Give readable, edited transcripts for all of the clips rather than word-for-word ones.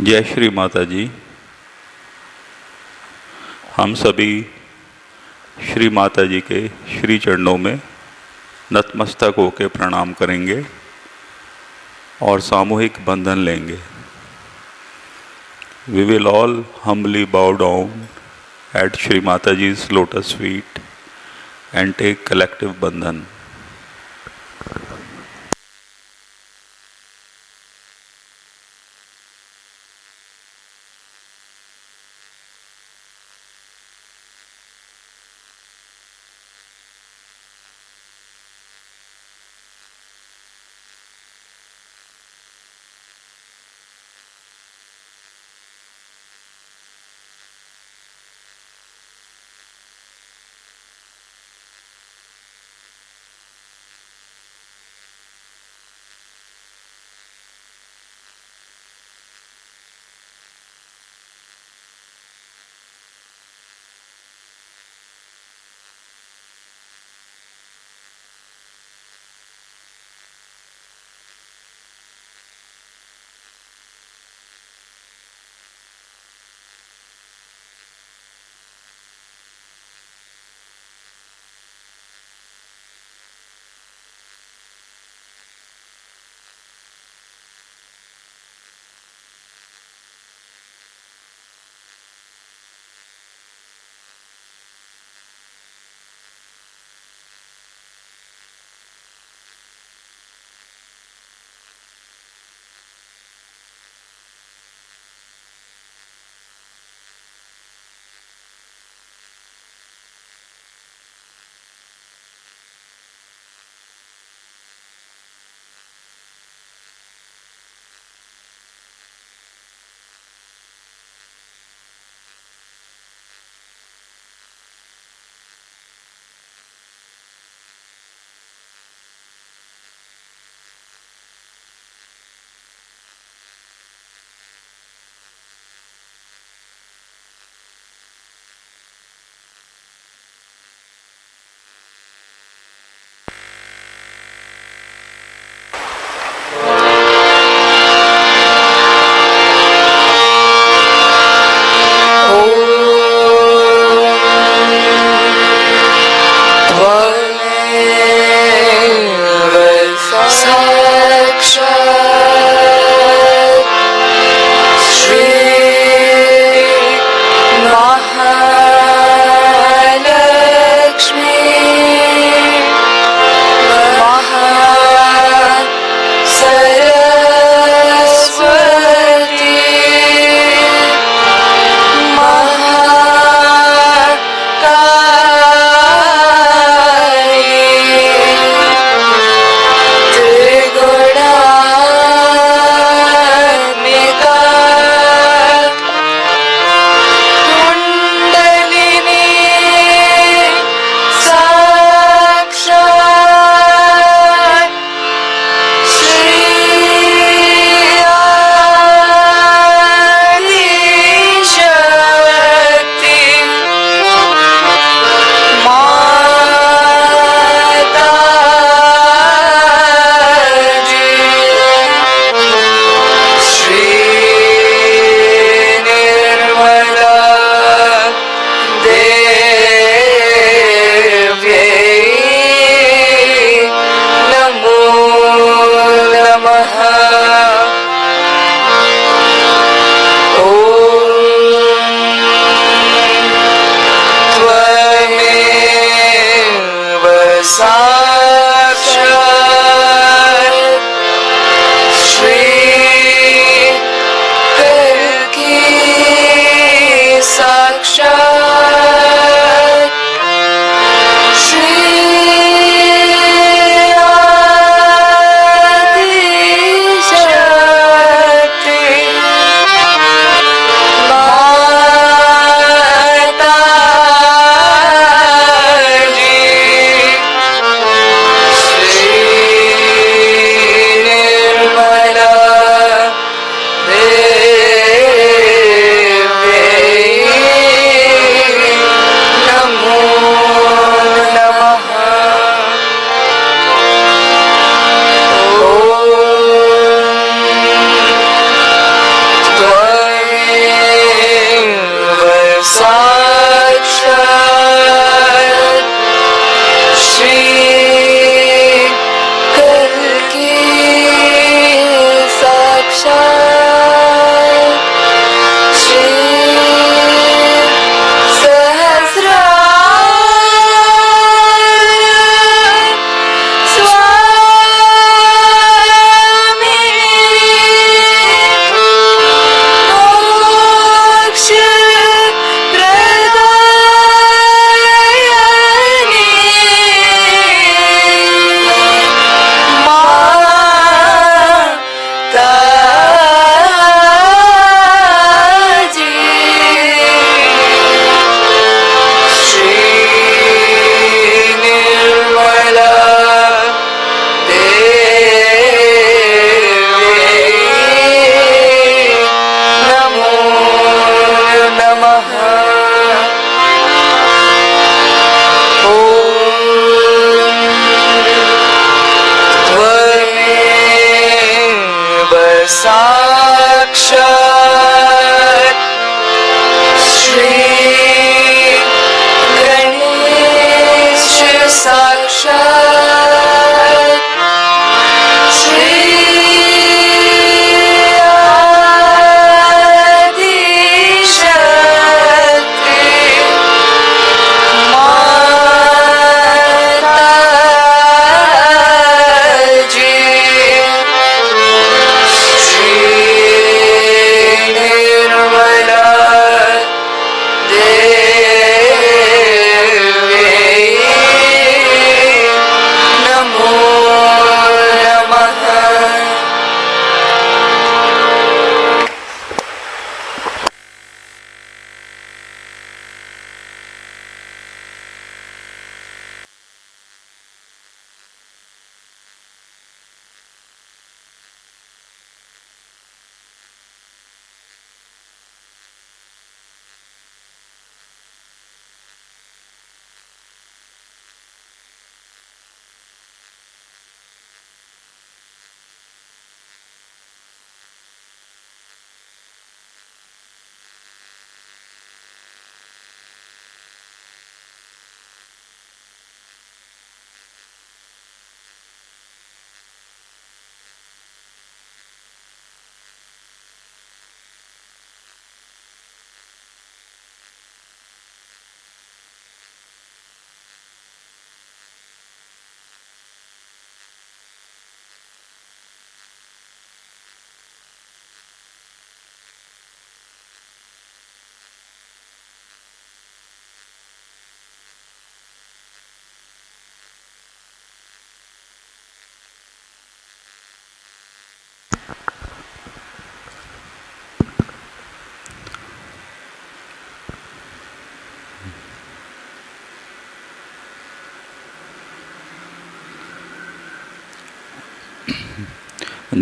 जय श्री माता जी। हम सभी श्री माता जी के श्री चरणों में नतमस्तक होकर प्रणाम करेंगे और सामूहिक बंधन लेंगे। We will all humbly bow down at Shri Mataji's lotus feet and take collective bandhan.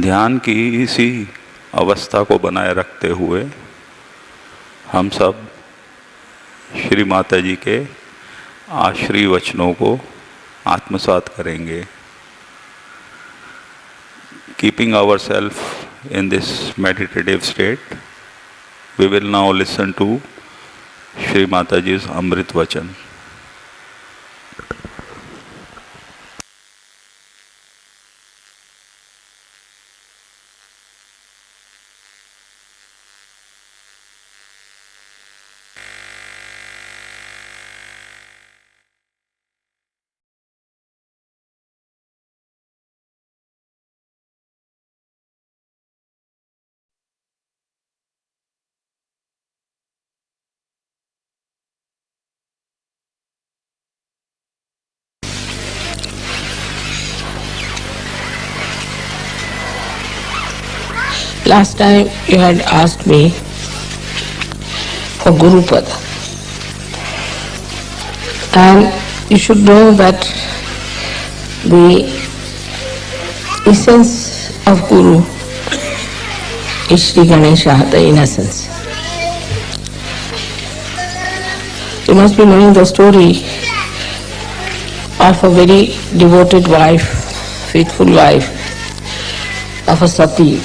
ध्यान की इसी अवस्था को बनाए रखते हुए हम सब श्री माता जी के आश्री वचनों को आत्मसात करेंगे. Keeping ourselves in this meditative state, we will now listen to Shri Mataji's Amrit Vachan. Last time you had asked me for Guru Pada, and you should know that the essence of Guru is Shri Ganesha, the innocence. You must be knowing the story of a very devoted wife, faithful wife of a Sati.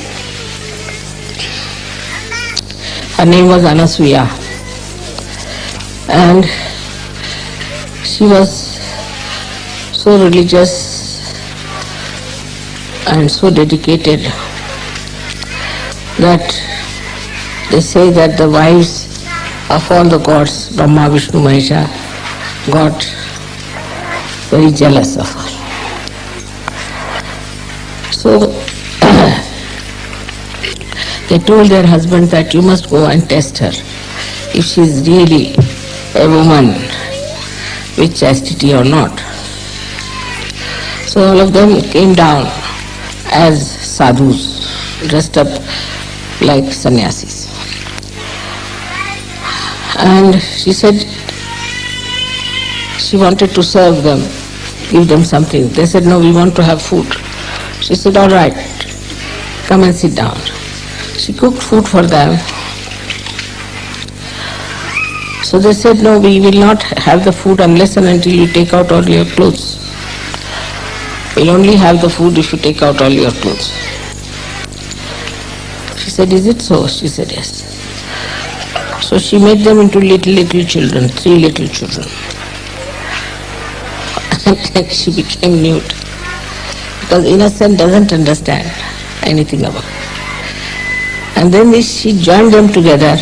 Her name was Anasuya, and she was so religious and so dedicated that they say that the wives of all the gods, Brahma, Vishnu, Mahesha, got very jealous of her. So they told their husband that you must go and test her if she is really a woman with chastity or not. So all of them came down as sadhus, dressed up like sannyasis. And she said she wanted to serve them, give them something. They said, no, we want to have food. She said, all right, come and sit down. She cooked food for them. So they said, no, we will not have the food unless and until you take out all your clothes. We'll only have the food if you take out all your clothes. She said, is it so? She said, yes. So she made them into little children, 3 little children. And she became nude. Because innocent doesn't understand anything about it. And then she joined them together.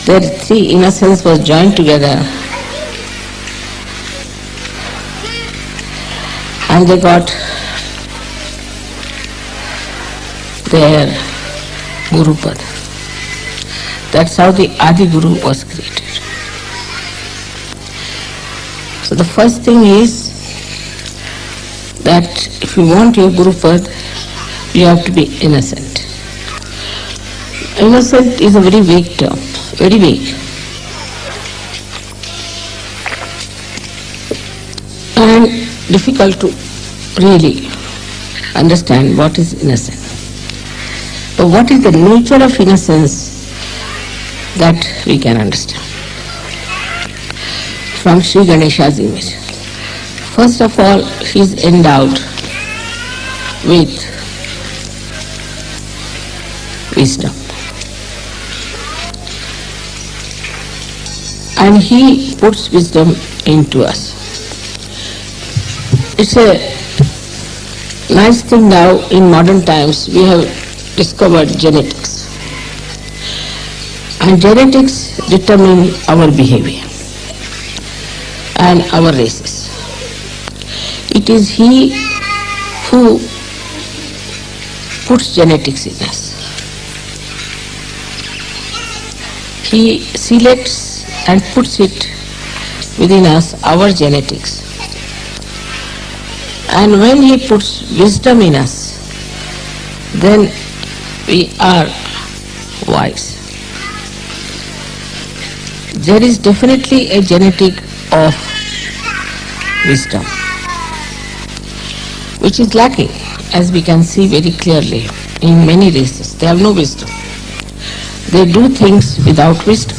Their 3 innocence was joined together. And they got their Guru Pada. That's how the Adi Guru was created. So the first thing is that if you want your Guru Pada, you have to be innocent. Innocent is a very vague term, very vague. And difficult to really understand what is innocent. But what is the nature of innocence, that we can understand from Shri Ganesha's image. First of all, he is endowed with wisdom. And he puts wisdom into us. It's a nice thing now in modern times we have discovered genetics. And genetics determine our behavior and our races. It is he who puts genetics in us. He selects and puts it within us, our genetics. And when he puts wisdom in us, then we are wise. There is definitely a genetic of wisdom which is lacking as we can see very clearly, in many races, they have no wisdom. They do things without wisdom.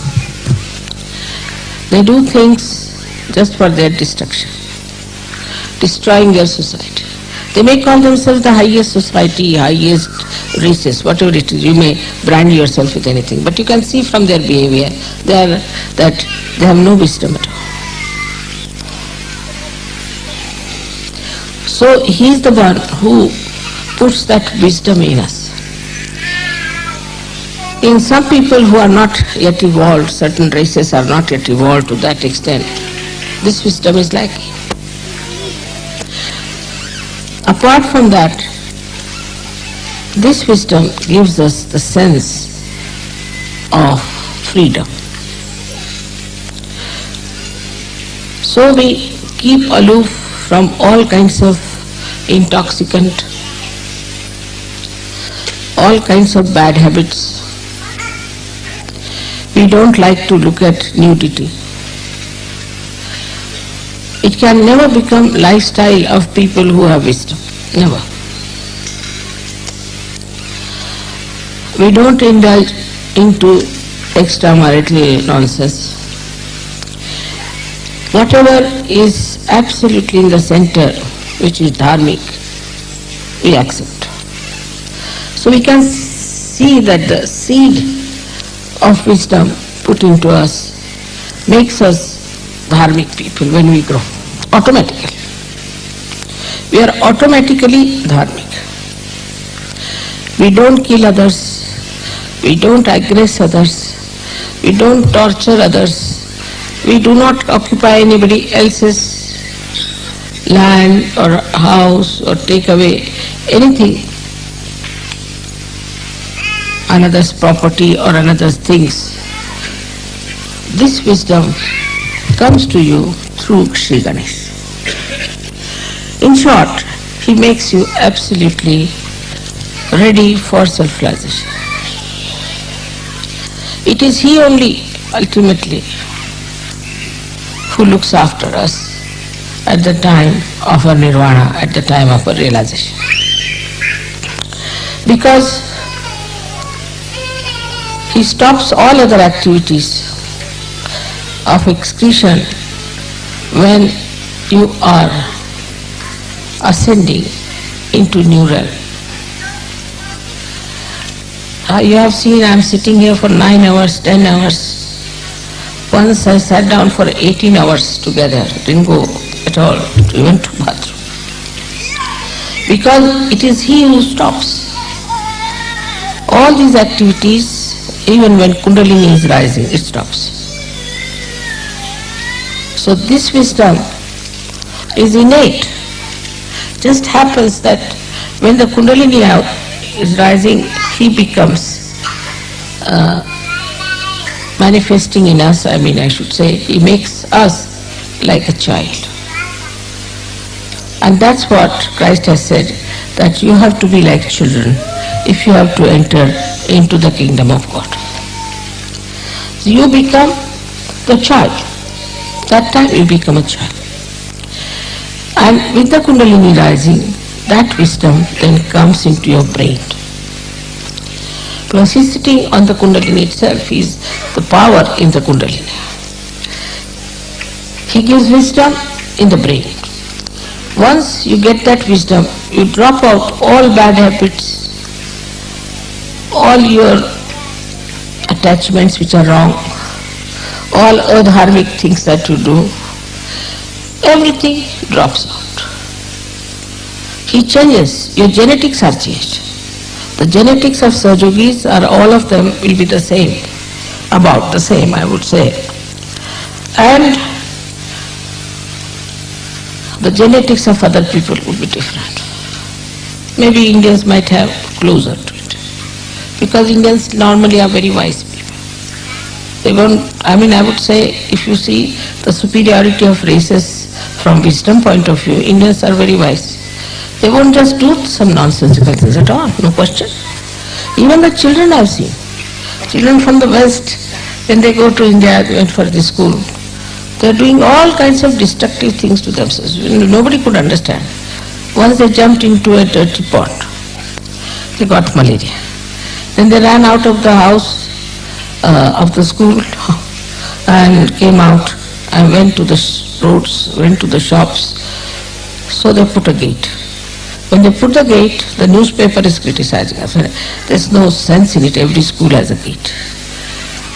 They do things just for their destruction, destroying their society. They may call themselves the highest society, highest races, whatever it is. You may brand yourself with anything, but you can see from their behavior that they have no wisdom at all. So he is the one who puts that wisdom in us. In some people who are not yet evolved, certain races are not yet evolved to that extent, this wisdom is lacking. Apart from that, this wisdom gives us the sense of freedom. So we keep aloof from all kinds of intoxicant, all kinds of bad habits. We don't like to look at nudity. It can never become lifestyle of people who have wisdom. Never. We don't indulge into extramarital nonsense. Whatever is absolutely in the center, which is dharmic, we accept. So we can see that the seed of wisdom put into us makes us dharmic people when we grow, automatically. We are automatically dharmic. We don't kill others, we don't aggress others, we don't torture others, we do not occupy anybody else's land or house or take away anything, another's property or another's things. This wisdom comes to you through Shri Ganesha. In short, he makes you absolutely ready for self-realization. It is he only, ultimately, who looks after us at the time of our nirvana, at the time of our realization. Because he stops all other activities of excretion when you are ascending into new realm. You have seen I am sitting here for 9 hours, 10 hours. Once I sat down for 18 hours together, didn't go at all, even to bathroom. Because it is he who stops. All these activities, even when Kundalini is rising, it stops. So this wisdom is innate. Just happens that when the Kundalini is rising, he becomes manifesting in us, I should say, he makes us like a child. And that's what Christ has said, that you have to be like children if you have to enter into the kingdom of God. So you become the child. That time you become a child. And with the Kundalini rising, that wisdom then comes into your brain. Because he's sitting on the Kundalini itself, he's the power in the Kundalini. He gives wisdom in the brain. Once you get that wisdom, you drop out all bad habits, all your attachments which are wrong, all adharmic things that you do, everything drops out. He changes, your genetics are changed. The genetics of Sahajogis are, all of them will be the same, about the same I would say. And the genetics of other people would be different. Maybe Indians might have closer to it. Because Indians normally are very wise people. They won't, I would say, if you see the superiority of races from wisdom point of view, Indians are very wise. They won't just do some nonsensical things at all, no question. Even the children I've seen, children from the West, when they go to India, they went for this school, they're doing all kinds of destructive things to themselves. Nobody could understand. Once they jumped into a dirty pond. They got malaria. Then they ran out of the house, of the school, and came out and went to the roads, went to the shops. So they put a gate. When they put the gate, the newspaper is criticizing us. There's no sense in it. Every school has a gate.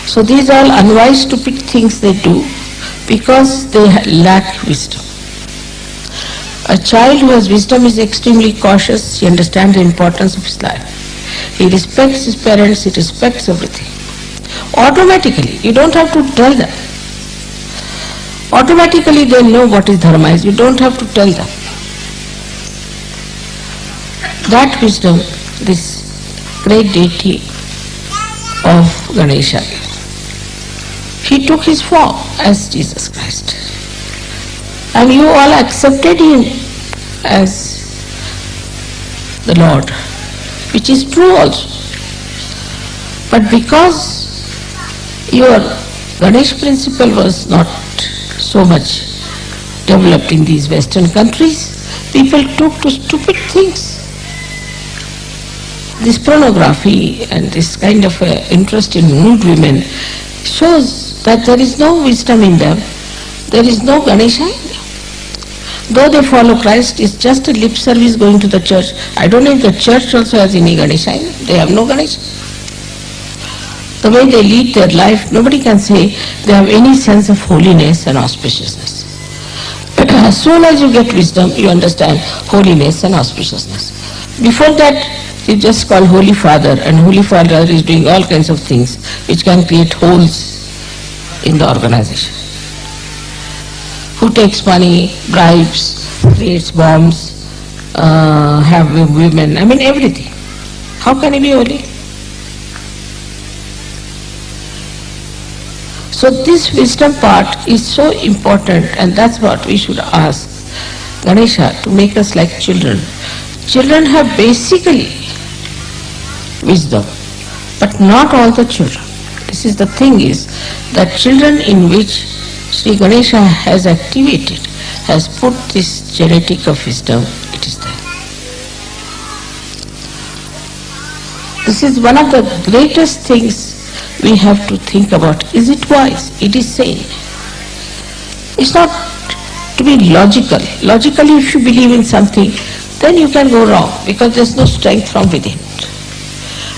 So these are unwise, stupid things they do because they lack wisdom. A child who has wisdom is extremely cautious. He understands the importance of his life. He respects his parents. He respects everything. Automatically, you don't have to tell them. Automatically they know what is dharma is. You don't have to tell them. That wisdom, this great deity of Ganesha, he took his form as Jesus Christ. And you all accepted him as the Lord, which is true also. But because your Ganesh principle was not so much developed in these Western countries, people took to stupid things. This pornography and this kind of interest in nude women shows that there is no wisdom in them, there is no Ganesha in them. Though they follow Christ, it's just a lip service going to the church. I don't know if the church also has any Ganesha in them. They have no Ganesha. The way they lead their life, nobody can say they have any sense of holiness and auspiciousness. As soon as you get wisdom, you understand holiness and auspiciousness. Before that, you just call Holy Father, and Holy Father is doing all kinds of things which can create holes in the organization. Who takes money, bribes, creates bombs, have women, I mean everything. How can he be holy? So this wisdom part is so important, and that's what we should ask Ganesha to make us like children. Children have basically wisdom, but not all the children. This is the thing is that children in which Sri Ganesha has activated, has put this genetic of wisdom, it is there. This is one of the greatest things we have to think about. Is it wise? It is sane. It's not to be logical. Logically, if you believe in something, then you can go wrong because there's no strength from within.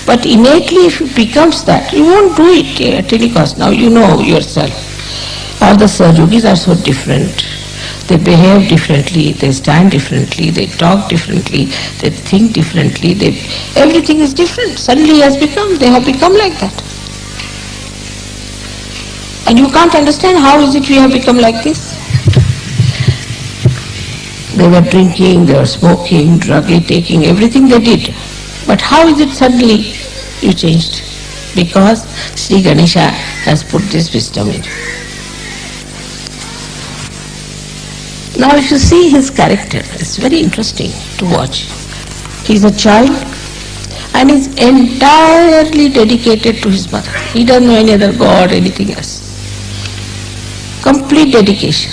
But innately, if it becomes that, you won't do it at any cost. Now you know yourself. All the Sahajogis are so different. They behave differently, they stand differently, they talk differently, they think differently, everything is different. Suddenly they have become like that. And you can't understand how is it we have become like this. They were drinking, they were smoking, drug taking, everything they did. But how is it suddenly you changed? Because Sri Ganesha has put this wisdom in. Now if you see his character, it's very interesting to watch. He's a child and is entirely dedicated to his mother. He doesn't know any other god, anything else. Complete dedication.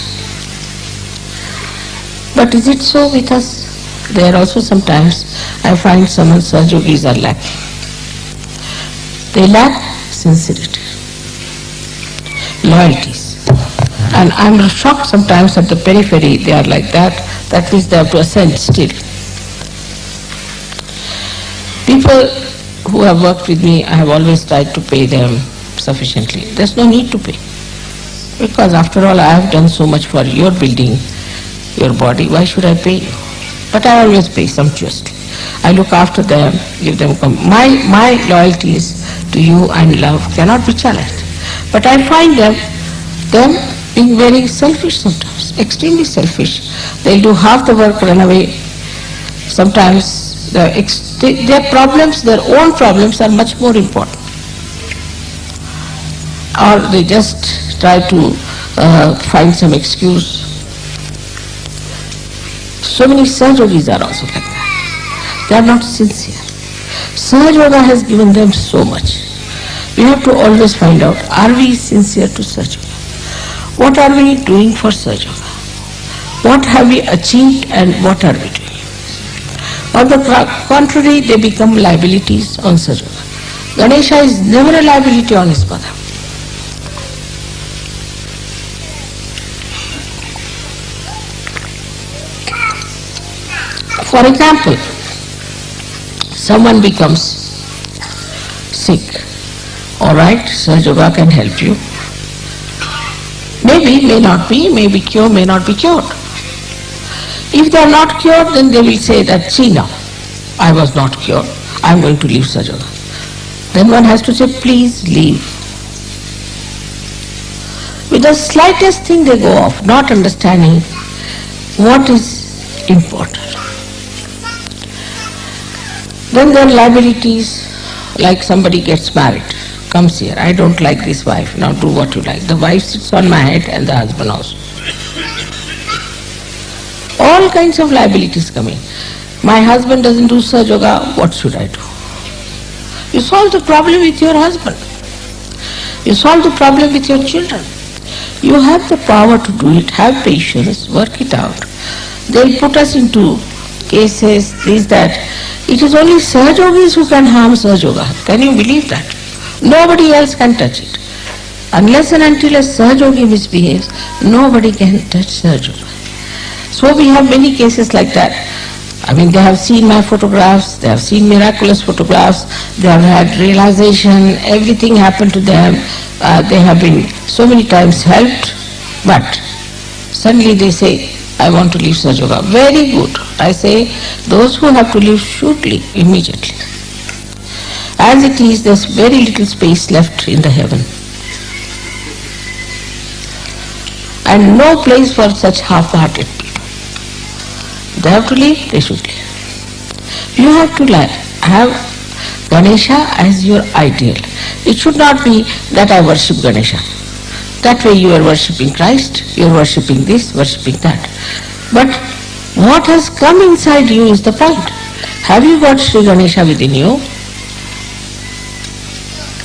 But is it so with us? There also sometimes I find some Sahajogis are lacking. They lack sincerity, loyalties. And I'm shocked sometimes at the periphery they are like that. That means they have to ascend still. People who have worked with me, I have always tried to pay them sufficiently. There's no need to pay. Because after all, I have done so much for your building, your body. Why should I pay you? But I always pay sumptuously. I look after them, give them my loyalties to you and love cannot be challenged. But I find them being very selfish sometimes, extremely selfish. They'll do half the work, run away. Sometimes their problems, their own problems are much more important. Or they just try to find some excuse. So many Sahajogis are also like that. They are not sincere. Sahaja has given them so much. We have to always find out, are we sincere to Sahaja? What are we doing for Sahaja? What have we achieved and what are we doing? On the contrary, they become liabilities on Sajoga. Ganesha is never a liability on his mother. For example, someone becomes sick. Alright, Sajoga can help you. Maybe, may not be, may be cured, may not be cured. If they are not cured, then they will say that, see now, I was not cured, I am going to leave Sajoga. Then one has to say, please leave. With the slightest thing they go off, not understanding what is important. Then there are liabilities, like somebody gets married, comes here, I don't like this wife, now do what you like. The wife sits on my head and the husband also. All kinds of liabilities come in. My husband doesn't do Sajoga, what should I do? You solve the problem with your husband. You solve the problem with your children. You have the power to do it, have patience, work it out. They'll put us into cases, this, that. It is only Sahajogis who can harm Sahajoga. Can you believe that? Nobody else can touch it. Unless and until a Sahajogi misbehaves, nobody can touch Sahajoga. So we have many cases like that. I mean, they have seen my photographs, they have seen miraculous photographs, they have had realization, everything happened to them, they have been so many times helped, but suddenly they say, I want to leave Sahajoga. Very good. I say, those who have to leave should leave immediately. As it is, there's very little space left in the heaven. And no place for such half-hearted people. They have to leave, they should leave. You have to have Ganesha as your ideal. It should not be that I worship Ganesha. That way you are worshipping Christ, you are worshipping this, worshipping that. But what has come inside you is the point. Have you got Shri Ganesha within you?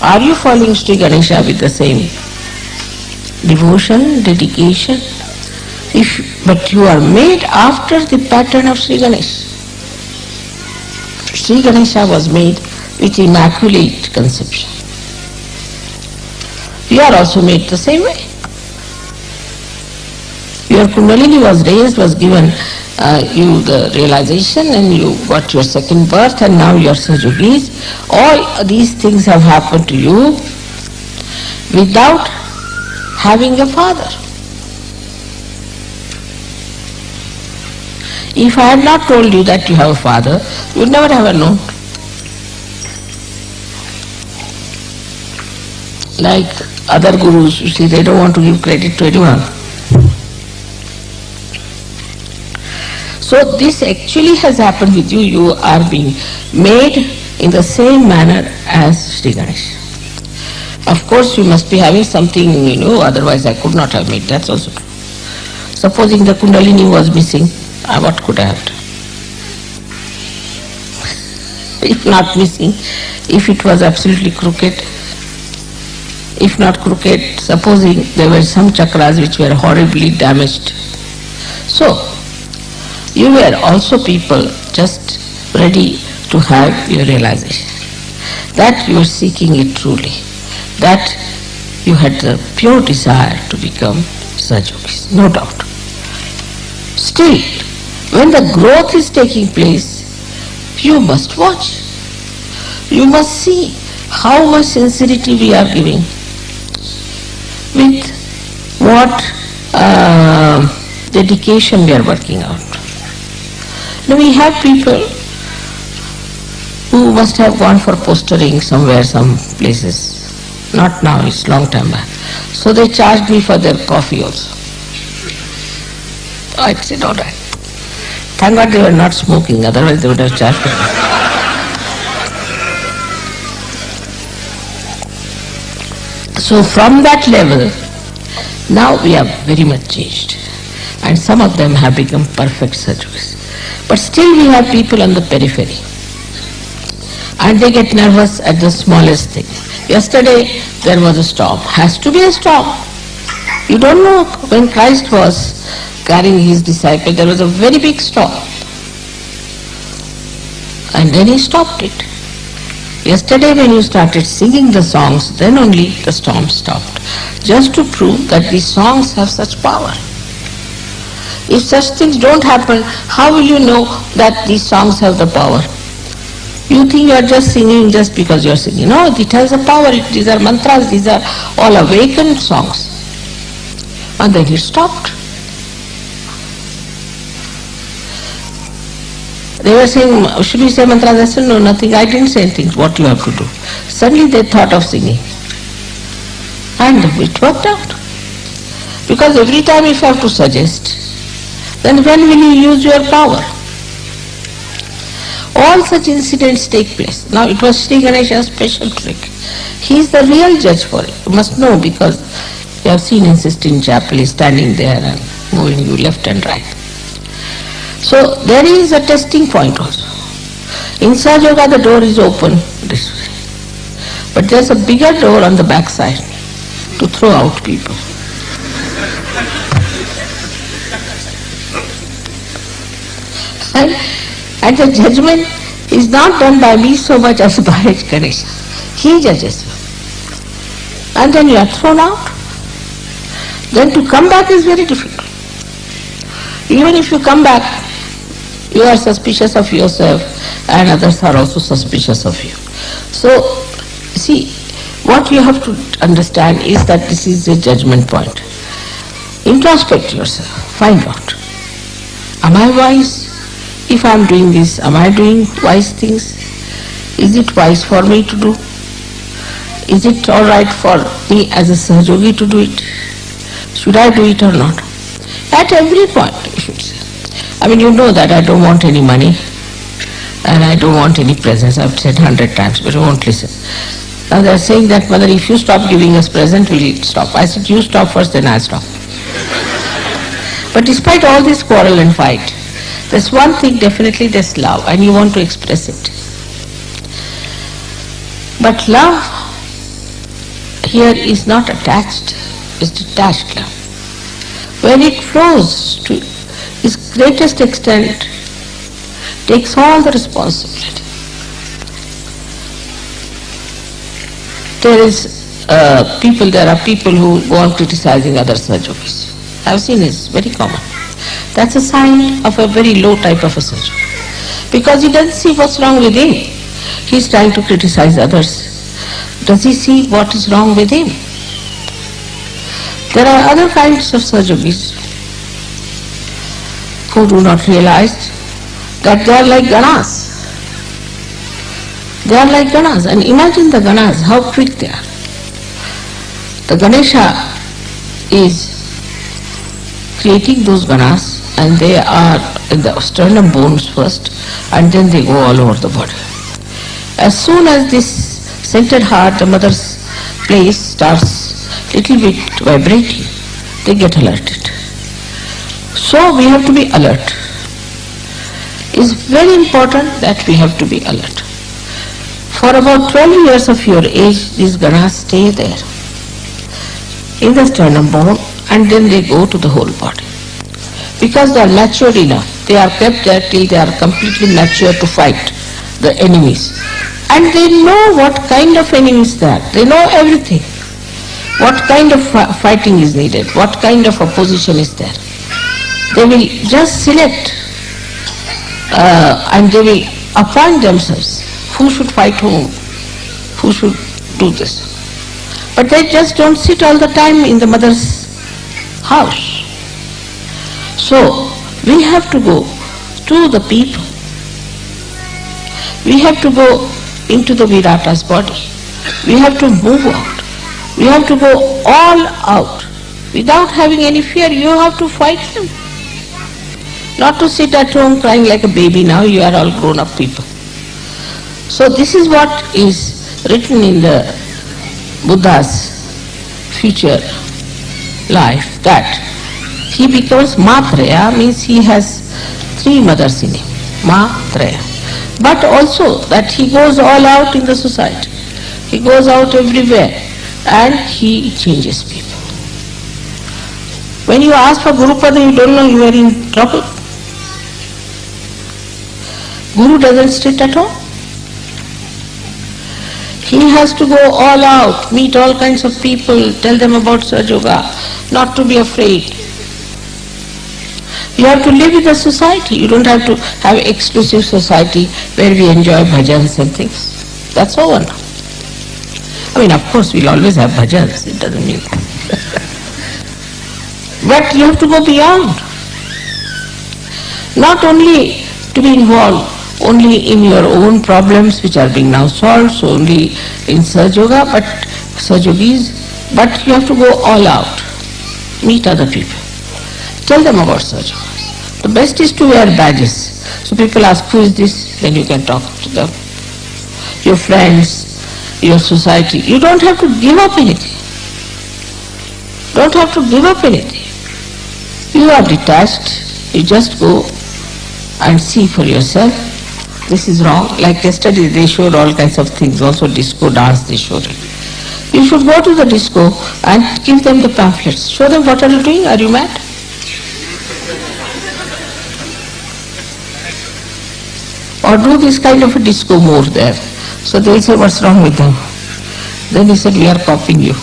Are you following Shri Ganesha with the same devotion, dedication? But you are made after the pattern of Shri Ganesha. Shri Ganesha was made with immaculate conception. You are also made the same way. Your Kundalini was raised, was given you the realization, and you got your second birth, and now you are Sahajogis. All these things have happened to you without having a father. If I had not told you that you have a father, you would never have known. Like other gurus, you see, they don't want to give credit to anyone. So this actually has happened with you. You are being made in the same manner as Shri Ganesha. Of course, you must be having something, otherwise I could not have made. That's also true. Supposing the Kundalini was missing, what could I have done? If not missing, if it was absolutely crooked, if not crooked, supposing there were some chakras which were horribly damaged. So, you were also people just ready to have your realization. That you are seeking it truly. That you had the pure desire to become Sahajogis, no doubt. Still, when the growth is taking place, you must watch. You must see how much sincerity we are giving, with what dedication we are working out. Now we have people who must have gone for postering somewhere, some places. Not now, it's long time back. So they charged me for their coffee also. I said, all right. Thank God they were not smoking, otherwise they would have charged me. So from that level, now we are very much changed. And some of them have become perfect Sahajogis. But still we have people on the periphery. And they get nervous at the smallest thing. Yesterday there was a storm. Has to be a storm. You don't know, when Christ was carrying his disciples, there was a very big storm. And then he stopped it. Yesterday when you started singing the songs, then only the storm stopped. Just to prove that these songs have such power. If such things don't happen, how will you know that these songs have the power? You think you are just singing just because you are singing. No, it has a power. These are mantras, these are all awakened songs. And then he stopped. They were saying, should we say mantras? I said, no, nothing. I didn't say anything. What you have to do. Suddenly they thought of singing. And it worked out. Because every time if you have to suggest, then when will you use your power? All such incidents take place. Now it was Shri Ganesha's special trick. He is the real judge for it. You must know, because you have seen in Sistine Chapel, he is standing there and moving you left and right. So there is a testing point also. In Sahaja Yoga the door is open this way. But there is a bigger door on the back side to throw out people. And the judgment is not done by me so much as by Ganesha. He judges you. And then you are thrown out. Then to come back is very difficult. Even if you come back, you are suspicious of yourself and others are also suspicious of you. So, see, what you have to understand is that this is a judgment point. Introspect yourself, find out. Am I wise? If I am doing this, am I doing wise things? Is it wise for me to do? Is it all right for me as a Sahajogi to do it? Should I do it or not? At every point you should say. I mean, you know that I don't want any money and I don't want any presents. I've said 100 times, but you won't listen. Now they are saying that, Mother, if you stop giving us present, we'll stop. I said, you stop first, then I'll stop. But despite all this quarrel and fight, there's one thing definitely, there's love, and you want to express it. But love here is not attached, it's detached love. When it flows to its greatest extent, takes all the responsibility. There are people who go on criticizing other Sahajogis. I've seen it's very common. That's a sign of a very low type of a Sahajogi. Because he doesn't see what's wrong with him. He's trying to criticize others. Does he see what is wrong with him? There are other kinds of Sahajogis who do not realize that they are like Ganas. They are like Ganas, and imagine the Ganas, how quick they are. The Ganesha is creating those Ganas, and they are in the sternum bones first, and then they go all over the body. As soon as this centered heart, the mother's place, starts little bit vibrating, they get alerted. So we have to be alert. It's very important that we have to be alert. For about 12 years of your age, these Ganas stay there in the sternum bone, and then they go to the whole body. Because they are matured enough, they are kept there till they are completely mature to fight the enemies. And they know what kind of enemies they are. They know everything. What kind of fighting is needed, what kind of opposition is there. They will just select and they will appoint themselves who should fight whom, who should do this. But they just don't sit all the time in the mother's house. So we have to go to the people. We have to go into the Virata's body. We have to move out. We have to go all out. Without having any fear, you have to fight them. Not to sit at home crying like a baby. Now you are all grown up people. So this is what is written in the Buddha's future life, that he becomes Matraya, means he has 3 mothers in him, Matraya. But also that he goes all out in the society. He goes out everywhere and he changes people. When you ask for Gurupada, you don't know, you are in trouble. Guru doesn't sit at home. He has to go all out, meet all kinds of people, tell them about Sahaja Yoga, not to be afraid. You have to live with the society. You don't have to have exclusive society where we enjoy bhajans and things. That's over now. I mean, of course, we'll always have bhajans. It doesn't mean but you have to go beyond. Not only to be involved only in your own problems which are being now solved, so only in Sahaja Yoga, but Sahaja Yogis, but you have to go all out. Meet other people. Tell them about Sahaja Yoga. The best is to wear badges. So people ask, who is this? Then you can talk to them. Your friends, your society. You don't have to give up anything. Don't have to give up anything. You are detached. You just go and see for yourself. This is wrong. Like yesterday they showed all kinds of things. Also disco dance they showed it. You should go to the disco and give them the pamphlets. Show them what are you doing? Are you mad? Or do this kind of a disco more there. So they will say, what's wrong with them? Then he said, we are copying you.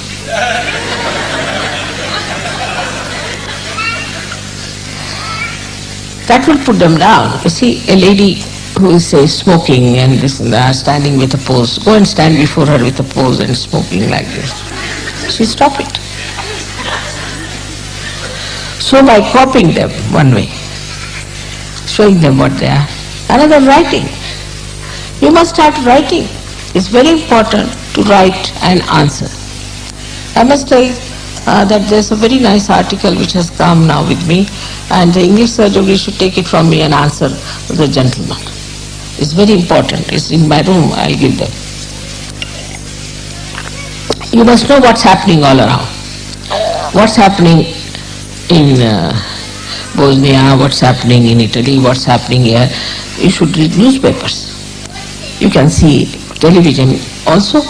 That will put them down. You see, a lady who is, say, smoking and this and that, standing with a pose, go and stand before her with a pose and smoking like this. She stop it. So by copying them one way, showing them what they are. Another, writing. You must start writing. It's very important to write and answer. I must tell that there's a very nice article which has come now with me, and the English Sahaja Yogi should take it from me and answer the gentleman. It's very important. It's in my room. I'll give them. You must know what's happening all around. What's happening in Bosnia, what's happening in Italy, what's happening here. You should read newspapers. You can see television also.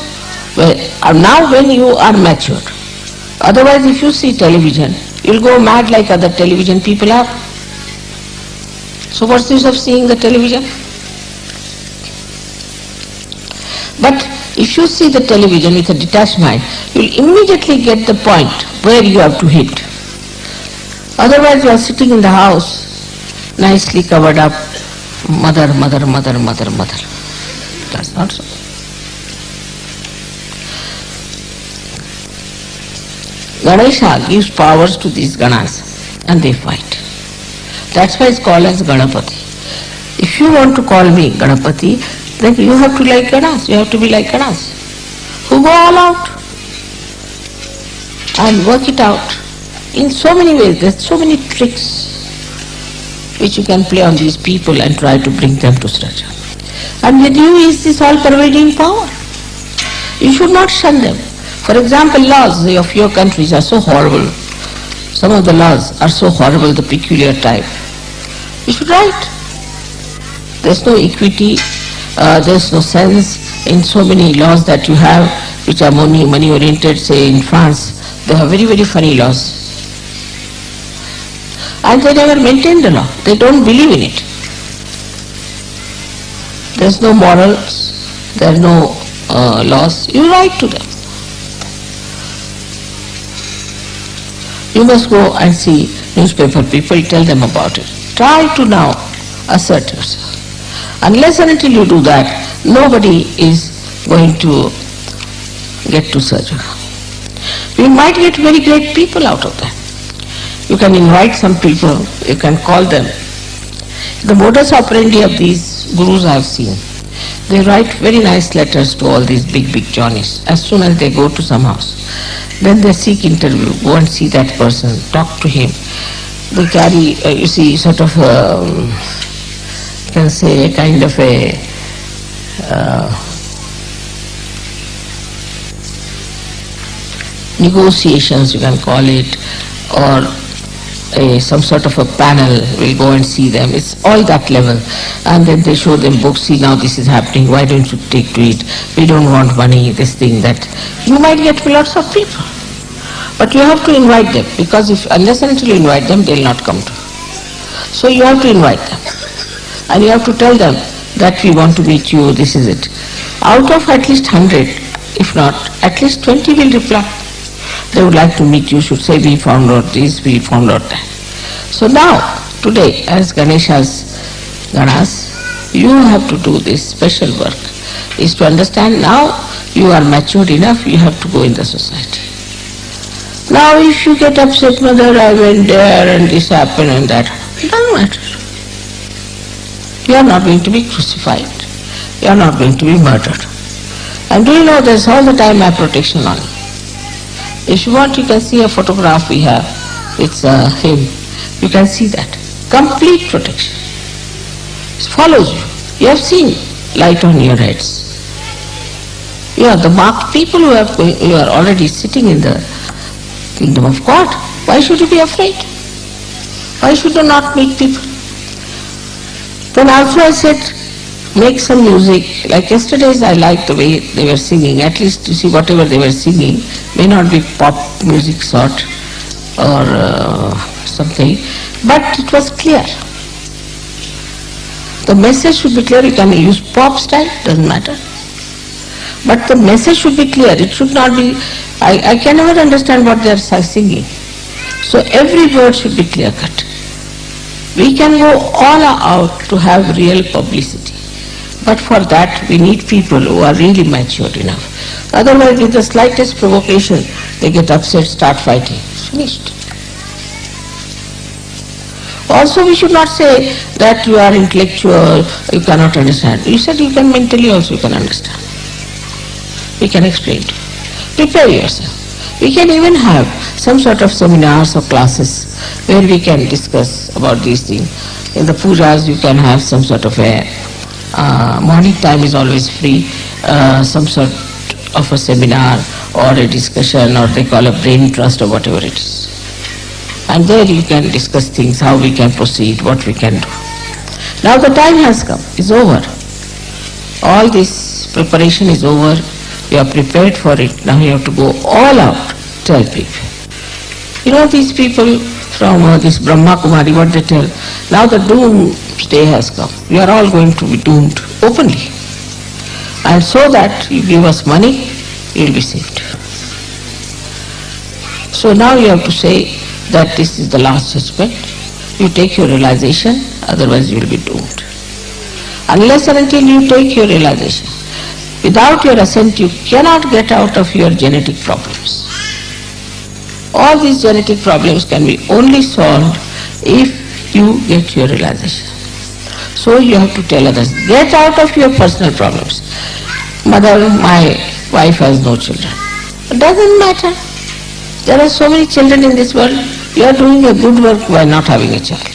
Now when you are matured. Otherwise, if you see television, you'll go mad like other television people are. So what's the use of seeing the television? But if you see the television with a detached mind, you'll immediately get the point where you have to hit. Otherwise, you are sitting in the house, nicely covered up, mother. That's not so. Ganesha gives powers to these Ganas and they fight. That's why it's called as Ganapati. If you want to call me Ganapati, then you have to like Ganas, you have to be like Ganas, who go all out and work it out in so many ways. There's so many tricks which you can play on these people and try to bring them to Sahaja. And with you is this all-pervading power. You should not shun them. For example, laws of your countries are so horrible. Some of the laws are so horrible, the peculiar type. You should write. There's no equity, there's no sense in so many laws that you have which are money oriented. Say in France, they have very, very funny laws. And they never maintain the law. They don't believe in it. There's no morals, there's no laws. You write to them. You must go and see newspaper people, tell them about it. Try to now assert yourself. Unless and until you do that, nobody is going to get to Sahaja. You might get very great people out of that. You can invite some people, you can call them. The modus operandi of these gurus I have seen, they write very nice letters to all these big Johnnies as soon as they go to some house. Then they seek interview, go and see that person, talk to him. They carry, you see, sort of, you can say, a kind of a negotiations, you can call it, or some sort of a panel will go and see them. It's all that level. And then they show them books, see now this is happening, why don't you take to it? We don't want money, this thing, that. You might get lots of people. But you have to invite them, because unless and until you invite them, they'll not come to. So you have to invite them. And you have to tell them that we want to meet you, this is it. Out of at least 100, if not, at least 20 will reply. They would like to meet you, should say, we found out this, we found out that. So now, today, as Ganesha's Ganas, you have to do this special work, is to understand now you are matured enough, you have to go in the society. Now if you get upset, mother, I went there and this happened and that, it doesn't matter. You are not going to be crucified. You are not going to be murdered. And do you know there's all the time my protection on. If you want, you can see a photograph we have. It's him. You can see that. Complete protection. It follows you. You have seen light on your heads. You are the marked people who are already sitting in the kingdom of God. Why should you be afraid? Why should you not meet people? Then also I said, make some music. Like yesterday's, I liked the way they were singing. At least you see whatever they were singing may not be pop music sort or something, but it was clear. The message should be clear. You can use pop style, doesn't matter. But the message should be clear. It should not be, I can never understand what they are singing. So every word should be clear cut. We can go all out to have real publicity. But for that we need people who are really matured enough. Otherwise with the slightest provocation they get upset, start fighting. It's finished. Also we should not say that you are intellectual, you cannot understand. You said you can mentally also you can understand. We can explain to you. Prepare yourself. We can even have some sort of seminars or classes where we can discuss about these things. In the pujas you can have some sort of a morning time is always free, some sort of a seminar or a discussion, or they call a brain trust or whatever it is. And there you can discuss things, how we can proceed, what we can do. Now the time has come, it's over. All this preparation is over, you are prepared for it, now you have to go all out, tell people. You know these people from this Brahma Kumari, what they tell, now the doomsday has come, we are all going to be doomed openly. And so that you give us money, you will be saved. So now you have to say that this is the last judgment. You take your realization, otherwise you will be doomed. Unless and until you take your realization, without your assent you cannot get out of your genetic problems. All these genetic problems can be only solved if you get your realization. So you have to tell others, get out of your personal problems. Mother, my wife has no children. It doesn't matter. There are so many children in this world. You are doing a good work by not having a child.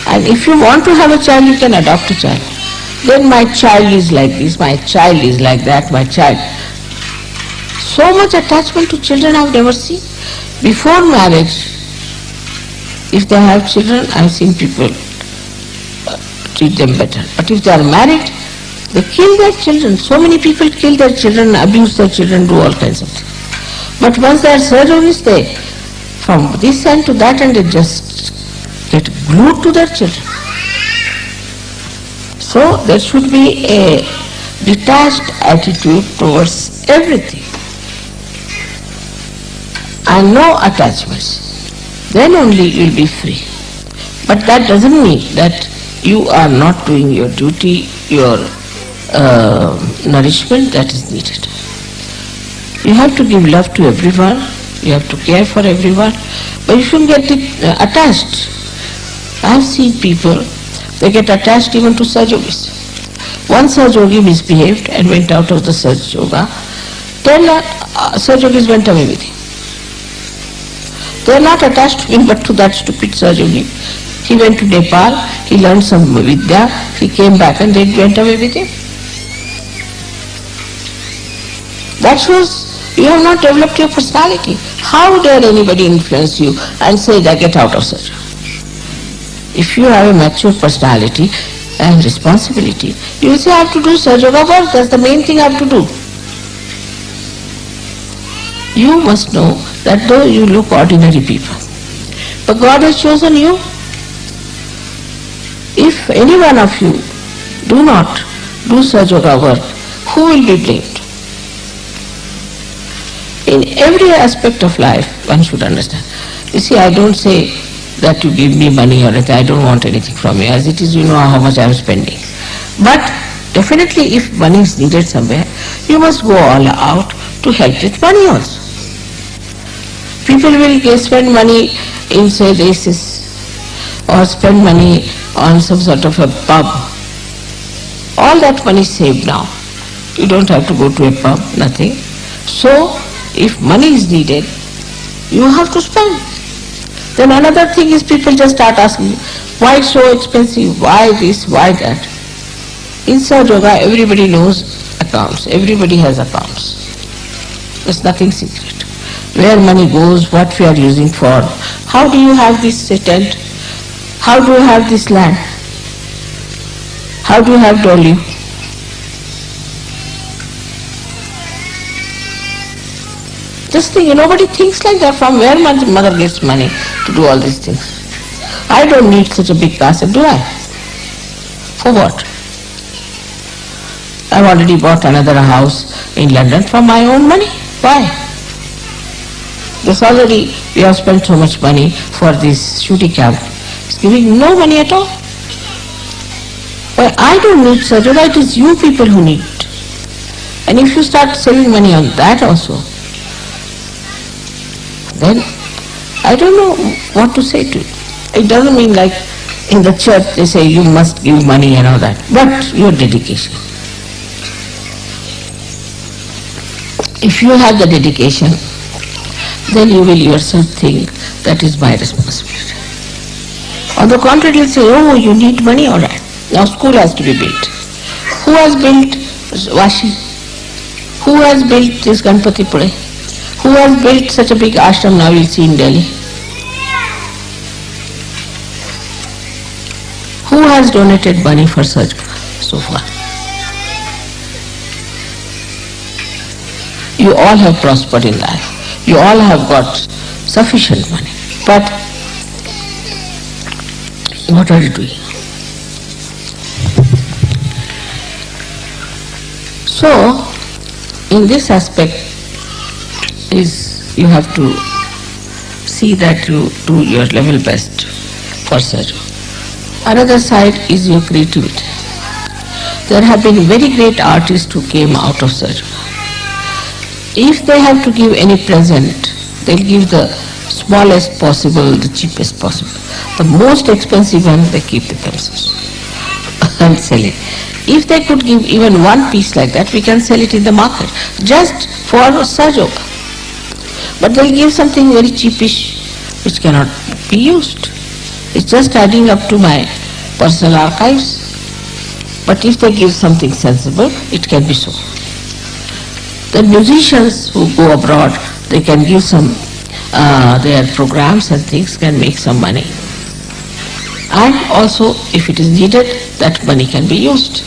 And if you want to have a child, you can adopt a child. Then my child is like this, my child is like that, my child. So much attachment to children I have never seen. Before marriage, if they have children, I have seen people treat them better. But if they are married, they kill their children. So many people kill their children, abuse their children, do all kinds of things. But once they are surgeries, they, from this end to that end, they just get glued to their children. So there should be a detached attitude towards everything and no attachments. Then only you will be free. But that doesn't mean that you are not doing your duty, your nourishment that is needed. You have to give love to everyone, you have to care for everyone, but you shouldn't get attached. I have seen people, they get attached even to Saj Yogis. One Saj Yogi misbehaved and went out of the Saj Yoga. 10 Saj Yogis went away with him. They are not attached to him but to that stupid Saj Yogi. He went to Nepal, he learned some Vidya, he came back and they went away with him. That shows you have not developed your personality. How dare anybody influence you and say that get out of Saj? If you have a mature personality and responsibility, you will say I have to do Saj Yoga work, that's the main thing I have to do. You must know that though you look ordinary people, but God has chosen you. If any one of you do not do Sahaja Yoga work, who will be blamed? In every aspect of life, one should understand. You see, I don't say that you give me money or anything, I don't want anything from you. As it is, you know how much I am spending. But definitely if money is needed somewhere, you must go all out to help with money also. People will spend money in, say, races, or spend money on some sort of a pub. All that money is saved now. You don't have to go to a pub, nothing. So, if money is needed, you have to spend. Then another thing is people just start asking, why so expensive, why this, why that? In Sahaja Yoga, everybody knows accounts, everybody has accounts. There's nothing secret. Where money goes, what we are using for, how do you have this tent, how do you have this land, how do you have dolly? Just think, nobody thinks like that, from where mother gets money to do all these things. I don't need such a big castle, do I? For what? I've already bought another house in London from my own money. Why? This already, we have spent so much money for this shooting camp. It's giving no money at all. Well, I don't need Sahaja Yoga, it is you people who need it. And if you start saving money on that also, then I don't know what to say to you. It doesn't mean like in the church they say you must give money and all that, but your dedication. If you have the dedication, then you will yourself think that is my responsibility. On the contrary, you will say, oh, you need money, all right. Now school has to be built. Who has built Vashi? Who has built this Ganpati Pure? Who has built such a big ashram now you'll see in Delhi? Who has donated money for Sahaja Yoga so far? You all have prospered in life. You all have got sufficient money. But what are you doing? So, in this aspect is you have to see that you do your level best for Sahaja Yoga. Another side is your creativity. There have been very great artists who came out of Sahaja Yoga. If they have to give any present, they'll give the smallest possible, the cheapest possible. The most expensive one they keep with themselves and sell it. If they could give even one piece like that, we can sell it in the market, just for Sahaja Yoga. But they'll give something very cheapish, which cannot be used. It's just adding up to my personal archives. But if they give something sensible, it can be so. The musicians who go abroad, they can give some, their programs and things can make some money. And also, if it is needed, that money can be used.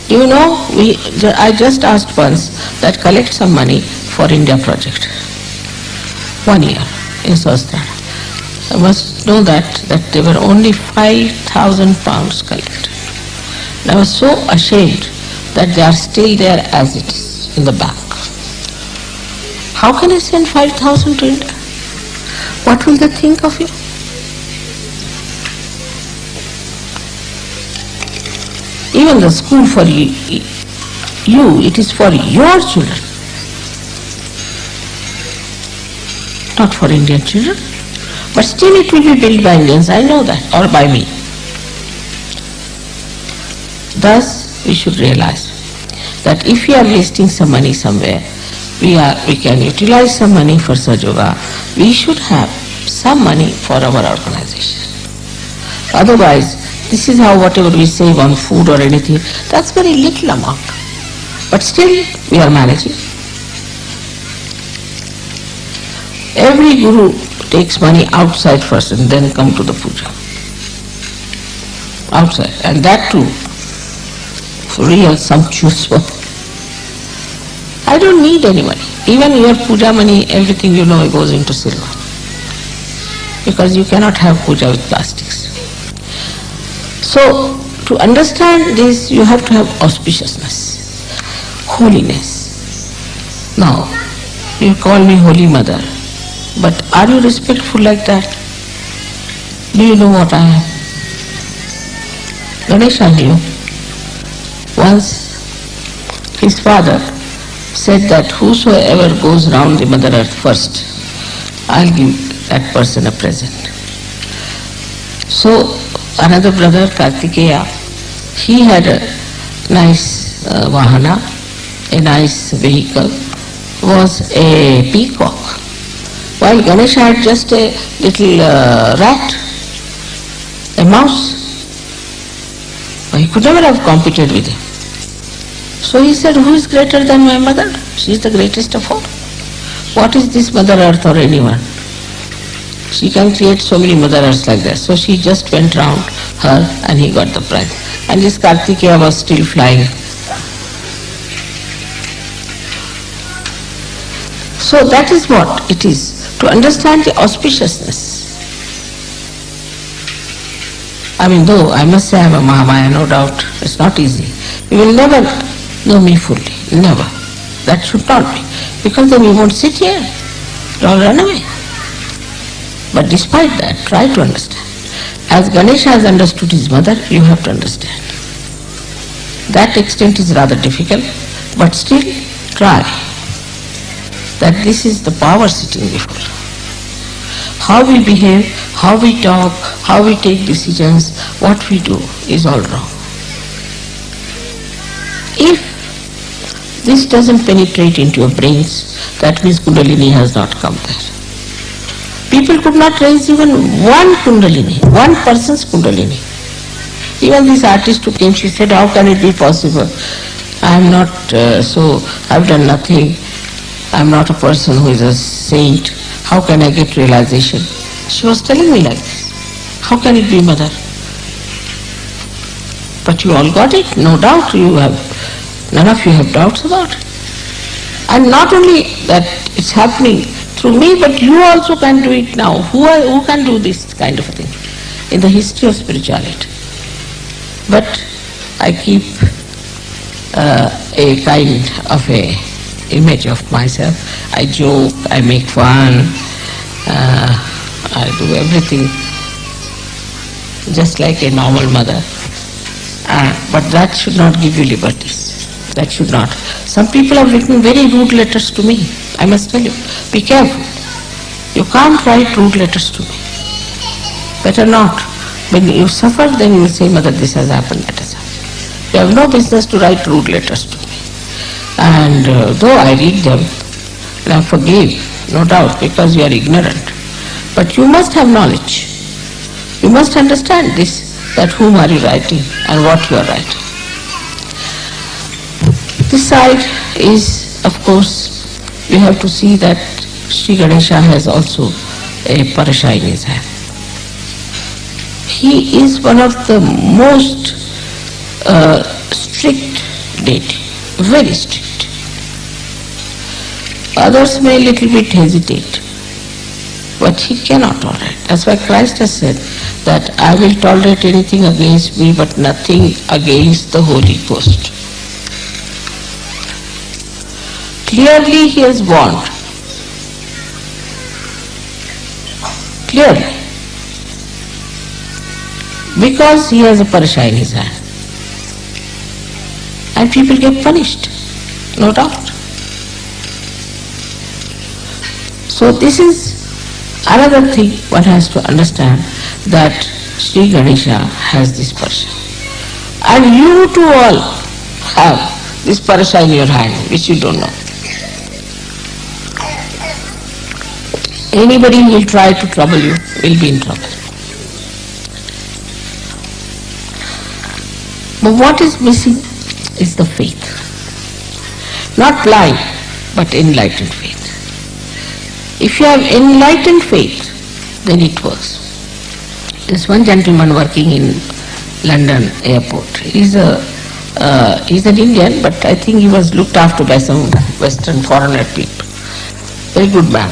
You know, I just asked once that collect some money for India project. 1 year in Sahasrara. I must know that there were only 5,000 pounds collected. And I was so ashamed that they are still there as it is in the bank. How can I send 5,000 to India? What will they think of you? Even the school for you, it is for your children, not for Indian children. But still it will be built by Indians, I know that, or by me. Thus, we should realize that if we are wasting some money somewhere, we can utilize some money for Sahaja Yoga. We should have some money for our organization. Otherwise, this is how whatever we save on food or anything, that's very little amount. But still, we are managing. Every guru takes money outside first and then come to the puja. Outside, and that too, for real sumptuous work. I don't need any money. Even your puja money, everything you know goes into silver. Because you cannot have puja with plastics. So, To understand this, you have to have auspiciousness, holiness. Now, you call me Holy Mother, but are you respectful like that? Do you know what I am? Ganesha knew. Once his father said that whosoever goes round the Mother Earth first, I'll give that person a present. So another brother, Kartikeya, he had a nice vahana, a nice vehicle, was a peacock, while Ganesha had just a little rat, a mouse. He could never have competed with him. So he said, who is greater than my mother? She is the greatest of all. What is this Mother Earth or anyone? She can create so many Mother Earths like that. So she just went round her and he got the prize. And this Kartikeya was still flying. So that is what it is, to understand the auspiciousness. I mean, though I must say I am a Mahamaya, no doubt, it's not easy. You will never know me fully, never. That should not be, because then you won't sit here, you all run away. But despite that, try to understand. As Ganesha has understood his mother, you have to understand. That extent is rather difficult, but still try. That this is the power sitting before. How we behave, how we talk, how we take decisions, what we do is all wrong. If this doesn't penetrate into your brains, that means Kundalini has not come there. People could not raise even one Kundalini, one person's Kundalini. Even this artist who came, she said, how can it be possible? I am not I've done nothing. I am not a person who is a saint. How can I get realization? She was telling me like this. How can it be, Mother? But you all got it, no doubt. None of you have doubts about it. And not only that it's happening through me, but you also can do it now. Who can do this kind of a thing in the history of spirituality? But I keep a kind of a image of myself. I joke, I make fun, I do everything just like a normal mother. But that should not give you liberties. That should not. Some people have written very rude letters to me. I must tell you, be careful. You can't write rude letters to me. Better not. When you suffer, then you will say, Mother, this has happened, that has happened. You have no business to write rude letters to me. And though I read them, and I forgive, no doubt, because you are ignorant. But you must have knowledge. You must understand this, that whom are you writing and what you are writing. This side is, of course, you have to see that Shri Ganesha has also a parasha in his hand. He is one of the most strict deity, very strict. Others may a little bit hesitate, but he cannot tolerate. That's why Christ has said that I will tolerate anything against me, but nothing against the Holy Ghost. Clearly he has warned. Clearly. Because he has a parasha in his hand. And people get punished, no doubt. So this is another thing one has to understand, that Shri Ganesha has this parasha. And you too all have this parasha in your hand, which you don't know. Anybody who will try to trouble you will be in trouble. But what is missing is the faith. Not blind, but enlightened faith. If you have enlightened faith, then it works. There's one gentleman working in London airport. He's an Indian, but I think he was looked after by some Western foreigner people. Very good man.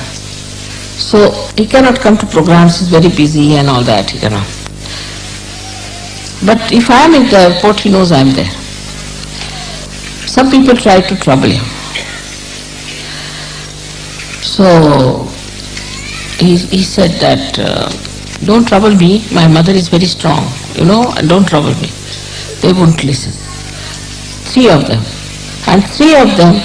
So he cannot come to programs, he's very busy and all that, he cannot. But if I am at the airport, he knows I am there. Some people try to trouble him. So he said that, don't trouble me, my mother is very strong, and don't trouble me. They wouldn't listen. 3 of them. And 3 of them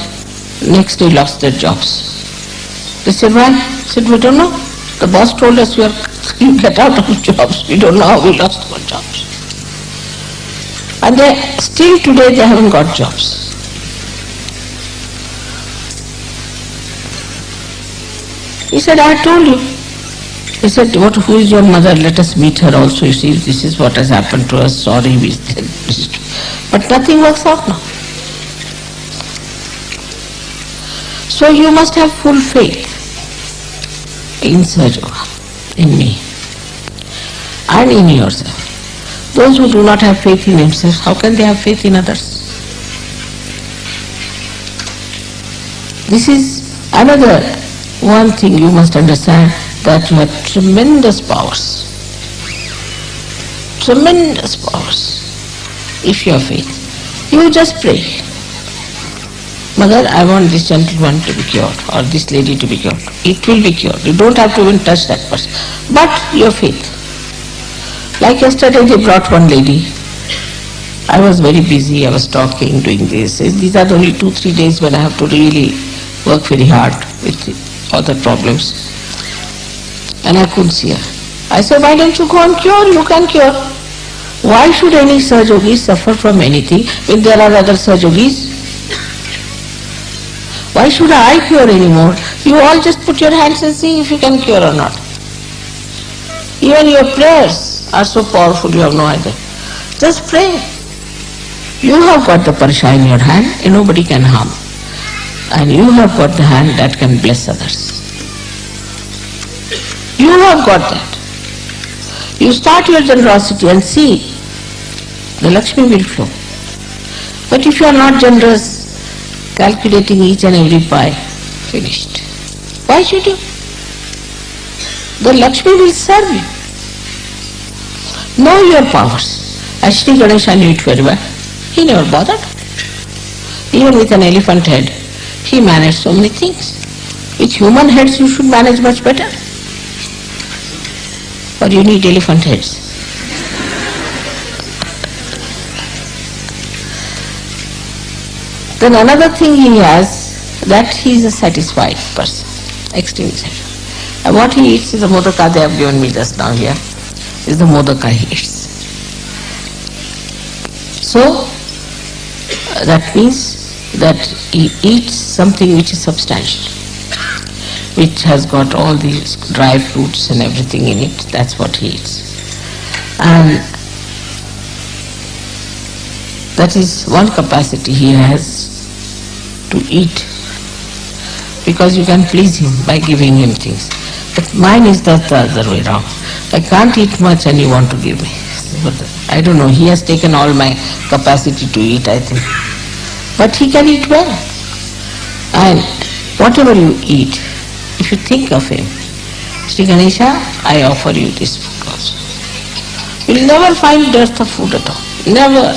next day lost their jobs. They said, why? I said, we don't know. The boss told us you get out of jobs. We don't know how we lost our jobs. And still today they haven't got jobs. He said, I told you. He said, who is your mother? Let us meet her also. You see, this is what has happened to us. Sorry, we said. But nothing works out now. So you must have full faith in Sahaja, in me, and in yourself. Those who do not have faith in themselves, how can they have faith in others? This is another one thing you must understand, that you have tremendous powers. Tremendous powers. If you have faith, you just pray. Mother, I want this gentleman to be cured, or this lady to be cured. It will be cured. You don't have to even touch that person. But your faith. Like yesterday they brought one lady. I was very busy, I was talking, doing this. These are the only 2-3 days when I have to really work very hard with other problems. And I couldn't see her. I said, why don't you go and cure? You can cure. Why should any Sahajogis suffer from anything when there are other Sahajogis? Why should I cure anymore? You all just put your hands and see if you can cure or not. Even your prayers are so powerful, you have no idea. Just pray. You have got the parsha in your hand and nobody can harm. And you have got the hand that can bless others. You have got that. You start your generosity and see, the Lakshmi will flow. But if you are not generous, calculating each and every pie, finished. Why should you? The Lakshmi will serve you. Know your powers. As Shri Ganesha knew it very well. He never bothered. Even with an elephant head, he managed so many things. With human heads you should manage much better. But you need elephant heads. Then another thing he has, that he is a satisfied person, extremely satisfied. And what he eats is the modaka they have given me just now here, is the modaka he eats. So, that means that he eats something which is substantial, which has got all these dry fruits and everything in it, that's what he eats. And that is one capacity he has to eat, because you can please him by giving him things. But mine is the other way around. I can't eat much and you want to give me. But I don't know, he has taken all my capacity to eat, I think. But he can eat well. And whatever you eat, if you think of him, Shri Ganesha, I offer you this food also. You will never find dearth of food at all. Never.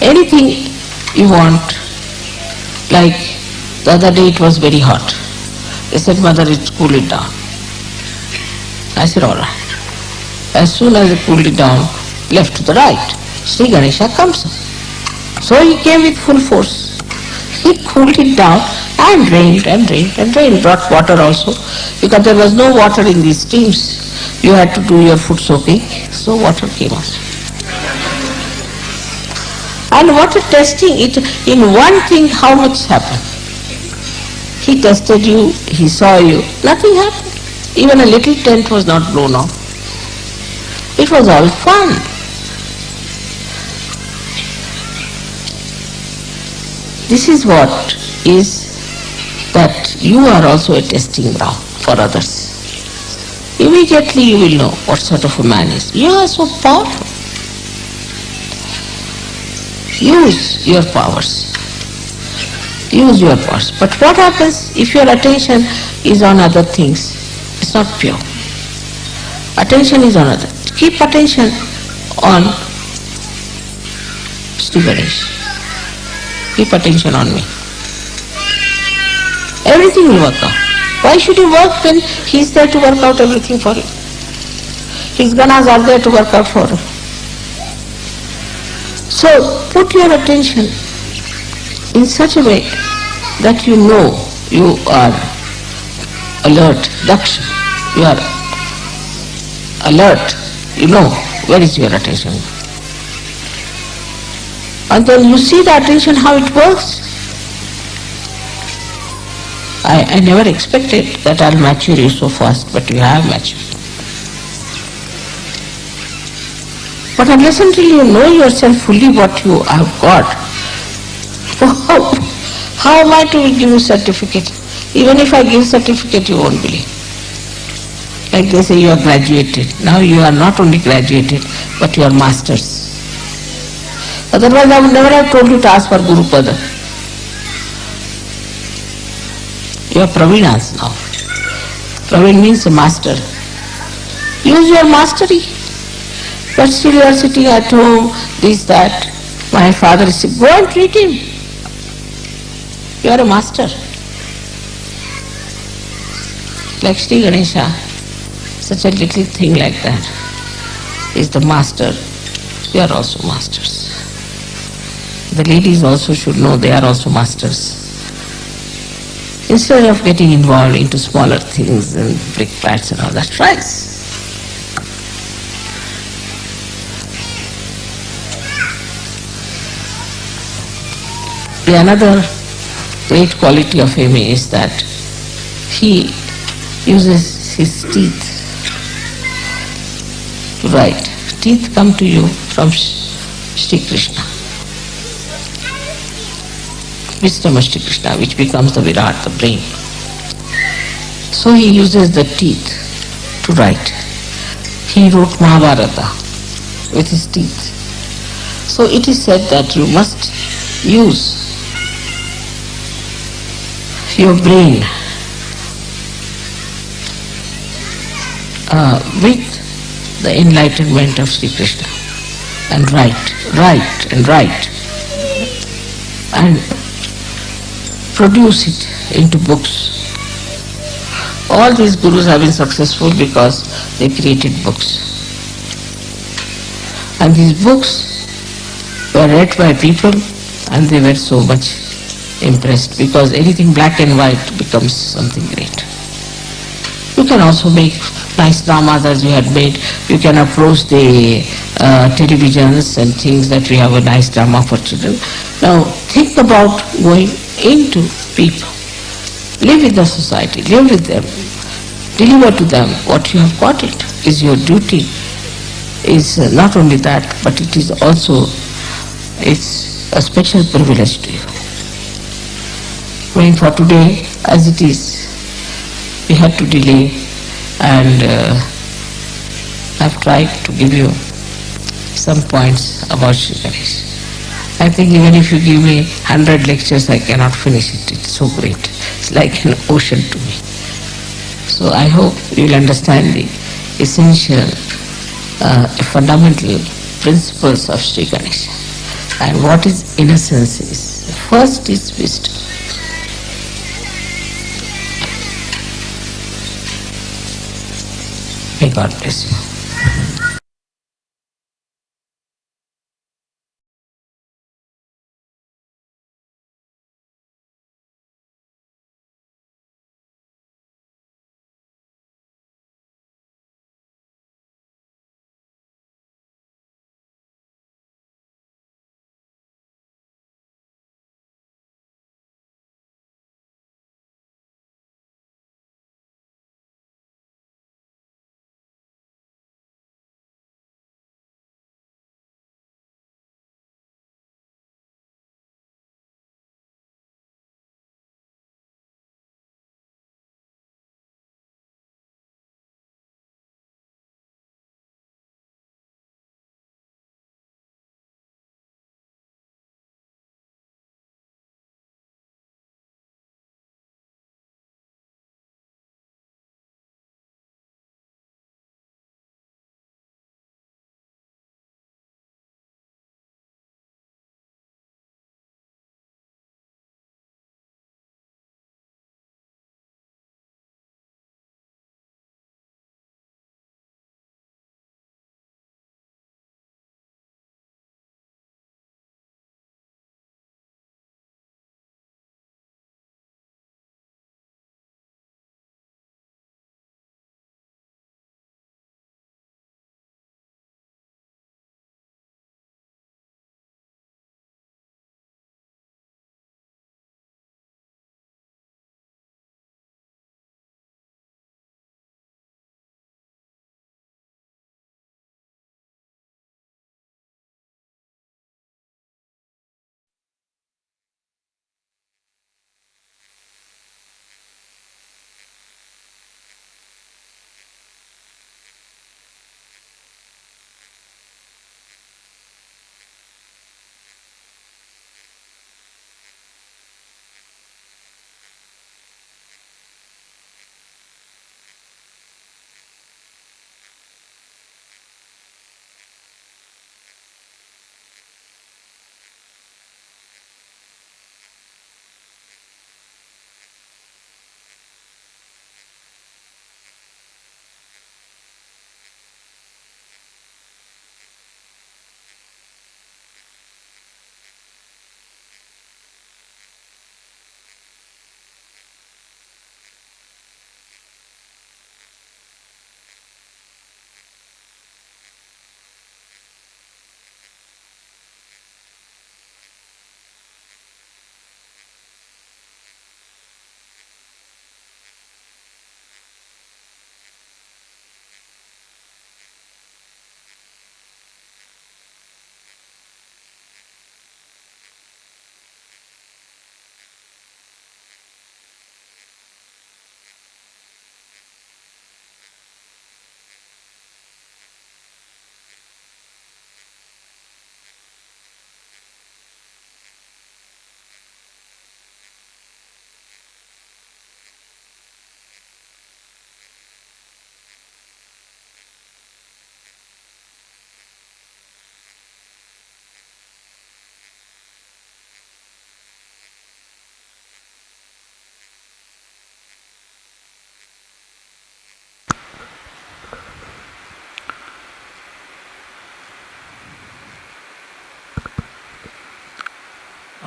Anything you want, like the other day it was very hot. They said, Mother, cool it down. I said, all right. As soon as I cooled it down, left to the right, Shri Ganesha comes up. So he came with full force. He cooled it down and rained and rained and rained. Brought water also, because there was no water in these streams. You had to do your foot soaking, so water came out. And water testing, it in one thing, how much happened? He tested you, he saw you, nothing happened. Even a little tent was not blown off. It was all fun. This is what is that you are also a testing ground for others. Immediately you will know what sort of a man is. You are so powerful. Use your powers. Use your powers. But what happens if your attention is on other things? It's not pure. Attention is on other. Keep attention on Shri Ganesh. Keep attention on me. Everything will work out. Why should you work when he is there to work out everything for you? His ganas are there to work out for you. So put your attention in such a way that you know you are alert, daksha. You are alert. You know where is your attention. And then you see the attention how it works. I never expected that I'll mature you so fast, but you have matured. But unless until you know yourself fully what you have got, how am I to give you certificate? Even if I give certificate, you won't believe. Like they say, you are graduated. Now you are not only graduated, but you are masters. Otherwise I would never have told you to ask for Guru Pada. You are Pravinas now. Pravin means a master. Use your mastery. But still you are sitting at home, this, that. My father is sick. Go and treat him. You are a master. Like Shri Ganesha, such a little thing like that is the master. You are also masters. The ladies also should know they are also masters. Instead of getting involved into smaller things and brick flats and all that, rise. The another great quality of him is that he uses his teeth to write. Teeth come to you from Shri Krishna. Wisdom of Shri Krishna, which becomes the Virat, the brain. So he uses the teeth to write. He wrote Mahabharata with his teeth. So it is said that you must use your brain with the enlightenment of Shri Krishna and write and produce it into books. All these gurus have been successful because they created books. And these books were read by people and they were so much impressed because anything black and white becomes something great. You can also make nice dramas as we had made. You can approach the televisions and things that we have a nice drama for children. Now think about going into people. Live with the society, live with them. Deliver to them what you have got. It is your duty. Is not only that, but it is also it's a special privilege to you. Going for today, as it is, we had to delay, and I've tried to give you some points about Shri Ganesh. I think even if you give me 100 lectures, I cannot finish it. It's so great. It's like an ocean to me. So I hope you will understand the essential, fundamental principles of Shri Ganesha. And what is innocence is. First is wisdom. May God bless you.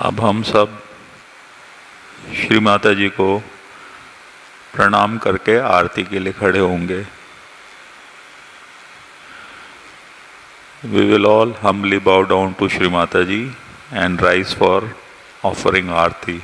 अब हम सब श्री माता जी को प्रणाम करके आरती के लिए खड़े होंगे। We will all humbly bow down to Shri Mata Ji and rise for offering Aarti.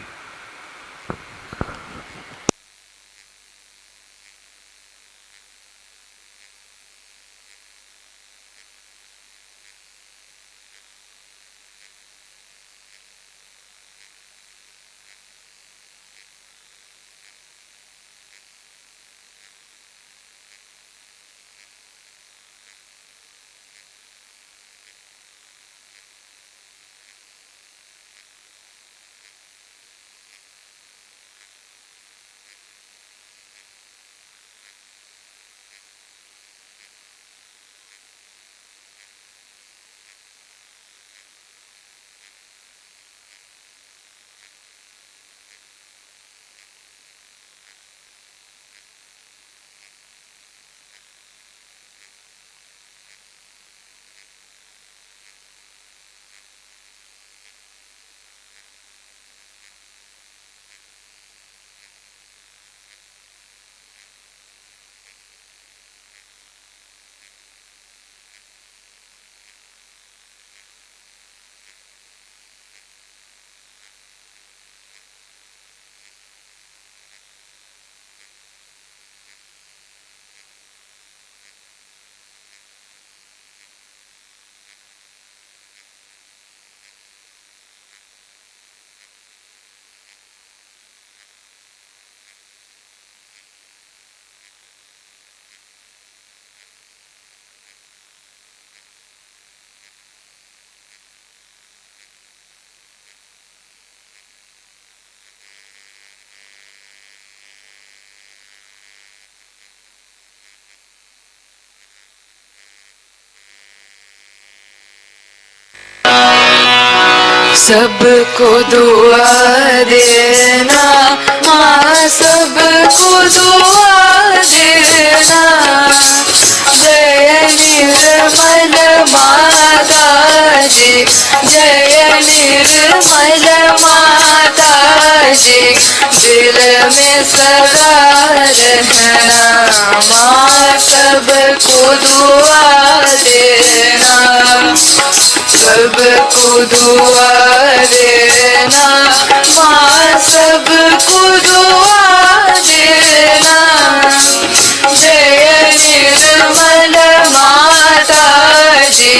सबको दुआ देना माँ, सबको दुआ देना। जय निर्मल माता जी, जय निर्मल माता जी, दिल में सदा रहना माँ, सबको दुआ देना। सबको दुआ देना माँ, सबको दुआ देना। जय निर्मल माता जी,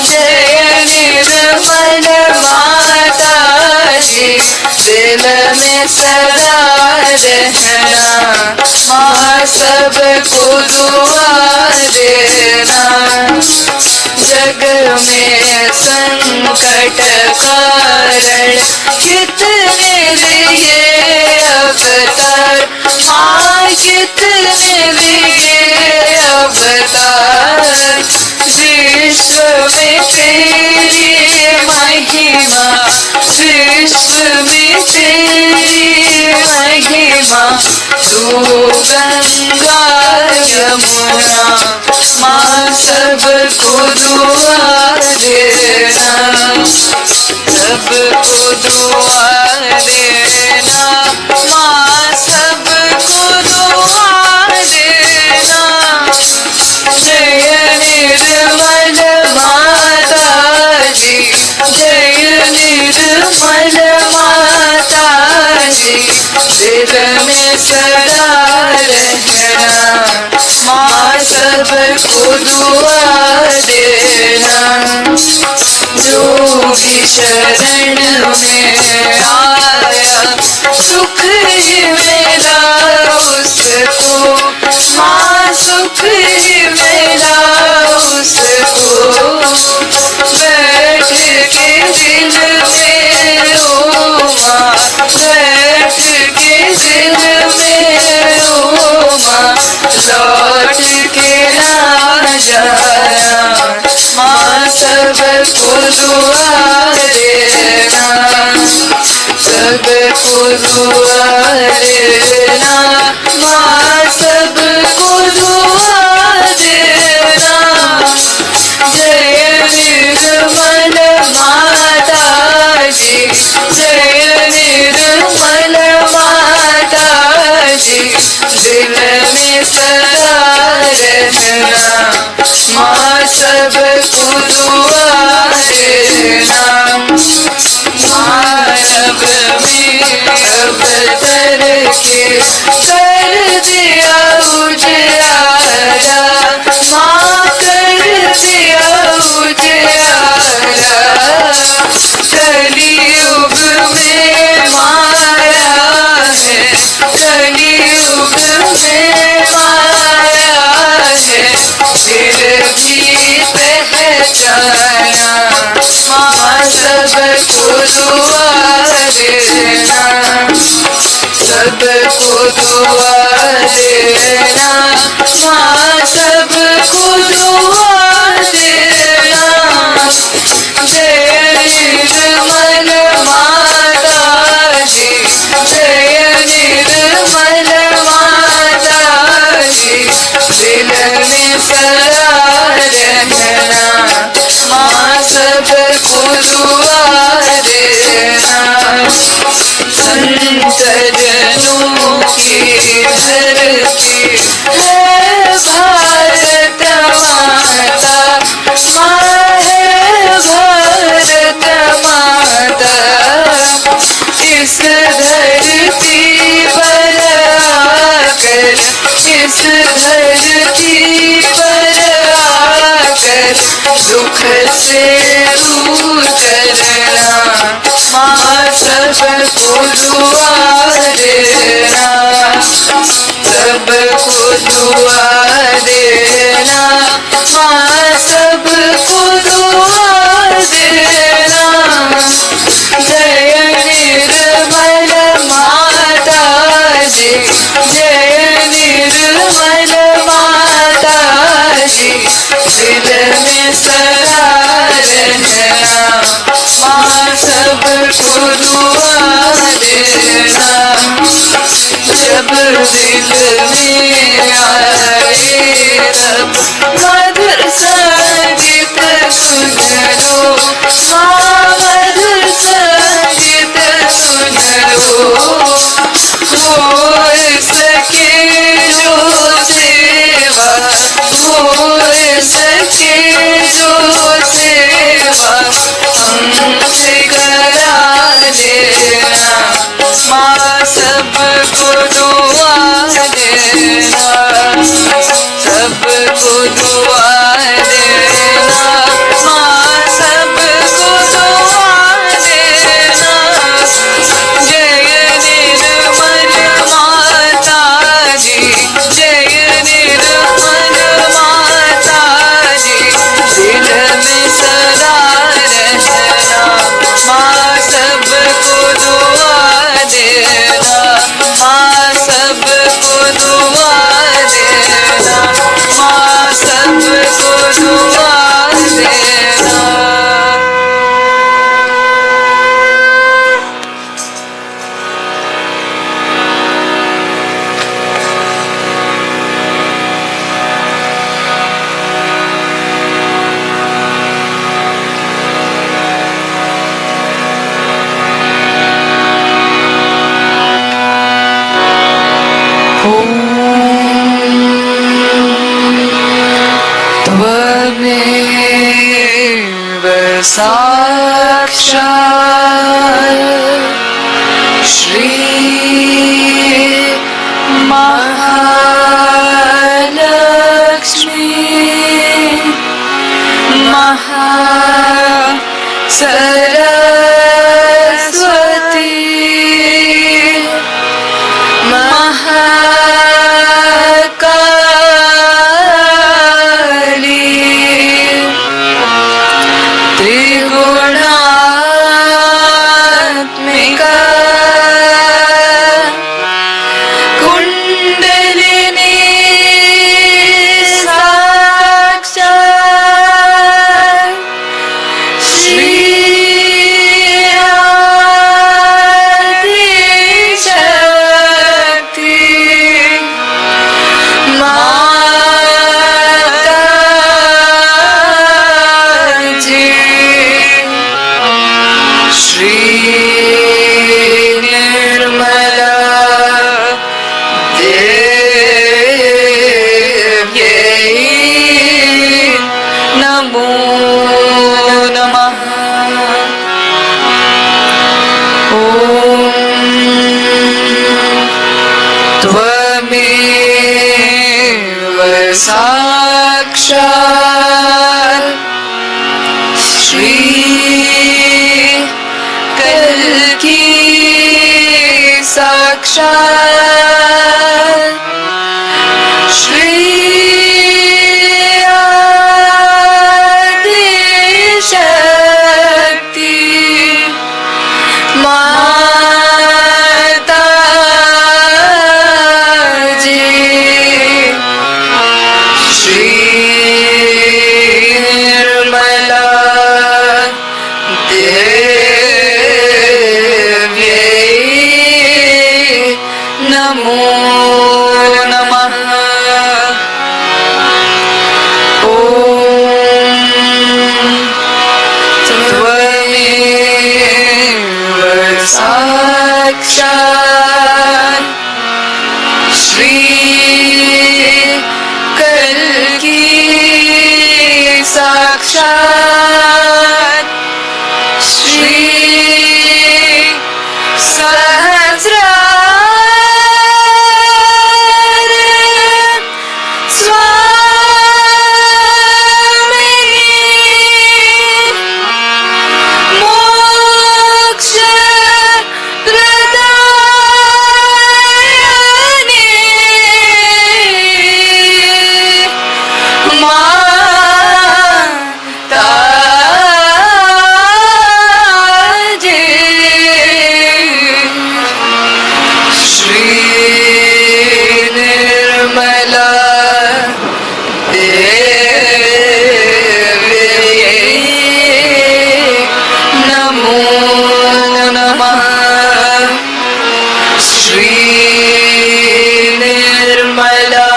जय निर्मल माता जी, दिल में सदा रहना माँ, सबको दुआ देना। जग में संकट कारण कितने लिए अवतार माँ, कितने लिए अवतार। विश्व में तेरी महिमा, विश्व में तेरी महिमा। तू गंगा यमुना माँ, सबको दुआ देना। सबको दुआ देना माँ, सबको दुआ देना। जय निर्मल माता जी, जय निर्मल माता जी, दिल में सदा रहना माँ, सबको दुआ देना। जो भी शरण में आया सुख ही मिला उसको माँ, सुख ही मिला उसको। बैठ के दिल में ओ माँ, बैठ के दिल में ओ माँ, लौट के ना जाना माँ, सबको दुआ देना। सबको दुआ देना माँ, सबको दुआ देना। जय निर्मल माता जी, जय कर दिया उजियारा, माँ कर दिया उजियारा। कलियुग में माया है, कलियुग में माया है, फिर भी पहचाना, माँ सबको दुआ देना, सबको दुआ देना, माँ सबको दुआ देना। जय निर्मल माता जी, जय निर्मल माता जी, दिल में सदा रहना, माँ सबको दुआ देना। संत जनों की धरती है भारत माता, माँ है भारत माता। इस धरती पर आकर, इस धरती पर आकर, दुख से दूर करना, माँ सबको दुआ देना, सबको दुआ देना, माँ सबको दुआ देना। जय निर्मल माता जी, जय निर्मल माता जी, दिल में सदा रहना, माँ सबको दुआ देना। जब दिल में आए तब मधुर संगीत सुन लो, माँ मधुर संगीत सुन लो। हो सके जो सेवा, हो सके जो सेवा, हमसे करा देना, माँ सबको दुआ देना, सबको दुआ देना, माँ सबको दुआ देना। जय निर्मल माता जी, जय निर्मल माता जी, दिल में सदा रहना, माँ सबको दुआ देना, माँ सबको दुआ देना, माँ सबको दुआ देना। त्वमेव साक्षात् श्री महालक्ष्मी महासरस्वती महाकाली त्रिगुणात्मिका साक्षात श्री कल्कि साक्षात श्री आदि शक्ति माता जी श्री निर्मला देव्यै नमो नमः। त्वमेव साक्षात् श्री कल्कि साक्षात् श्री सहस्रार स्वामिनी मोक्ष प्रदायिनी माता जी श्री निर्मला देव्यै नमो नमः। श्री निर्मला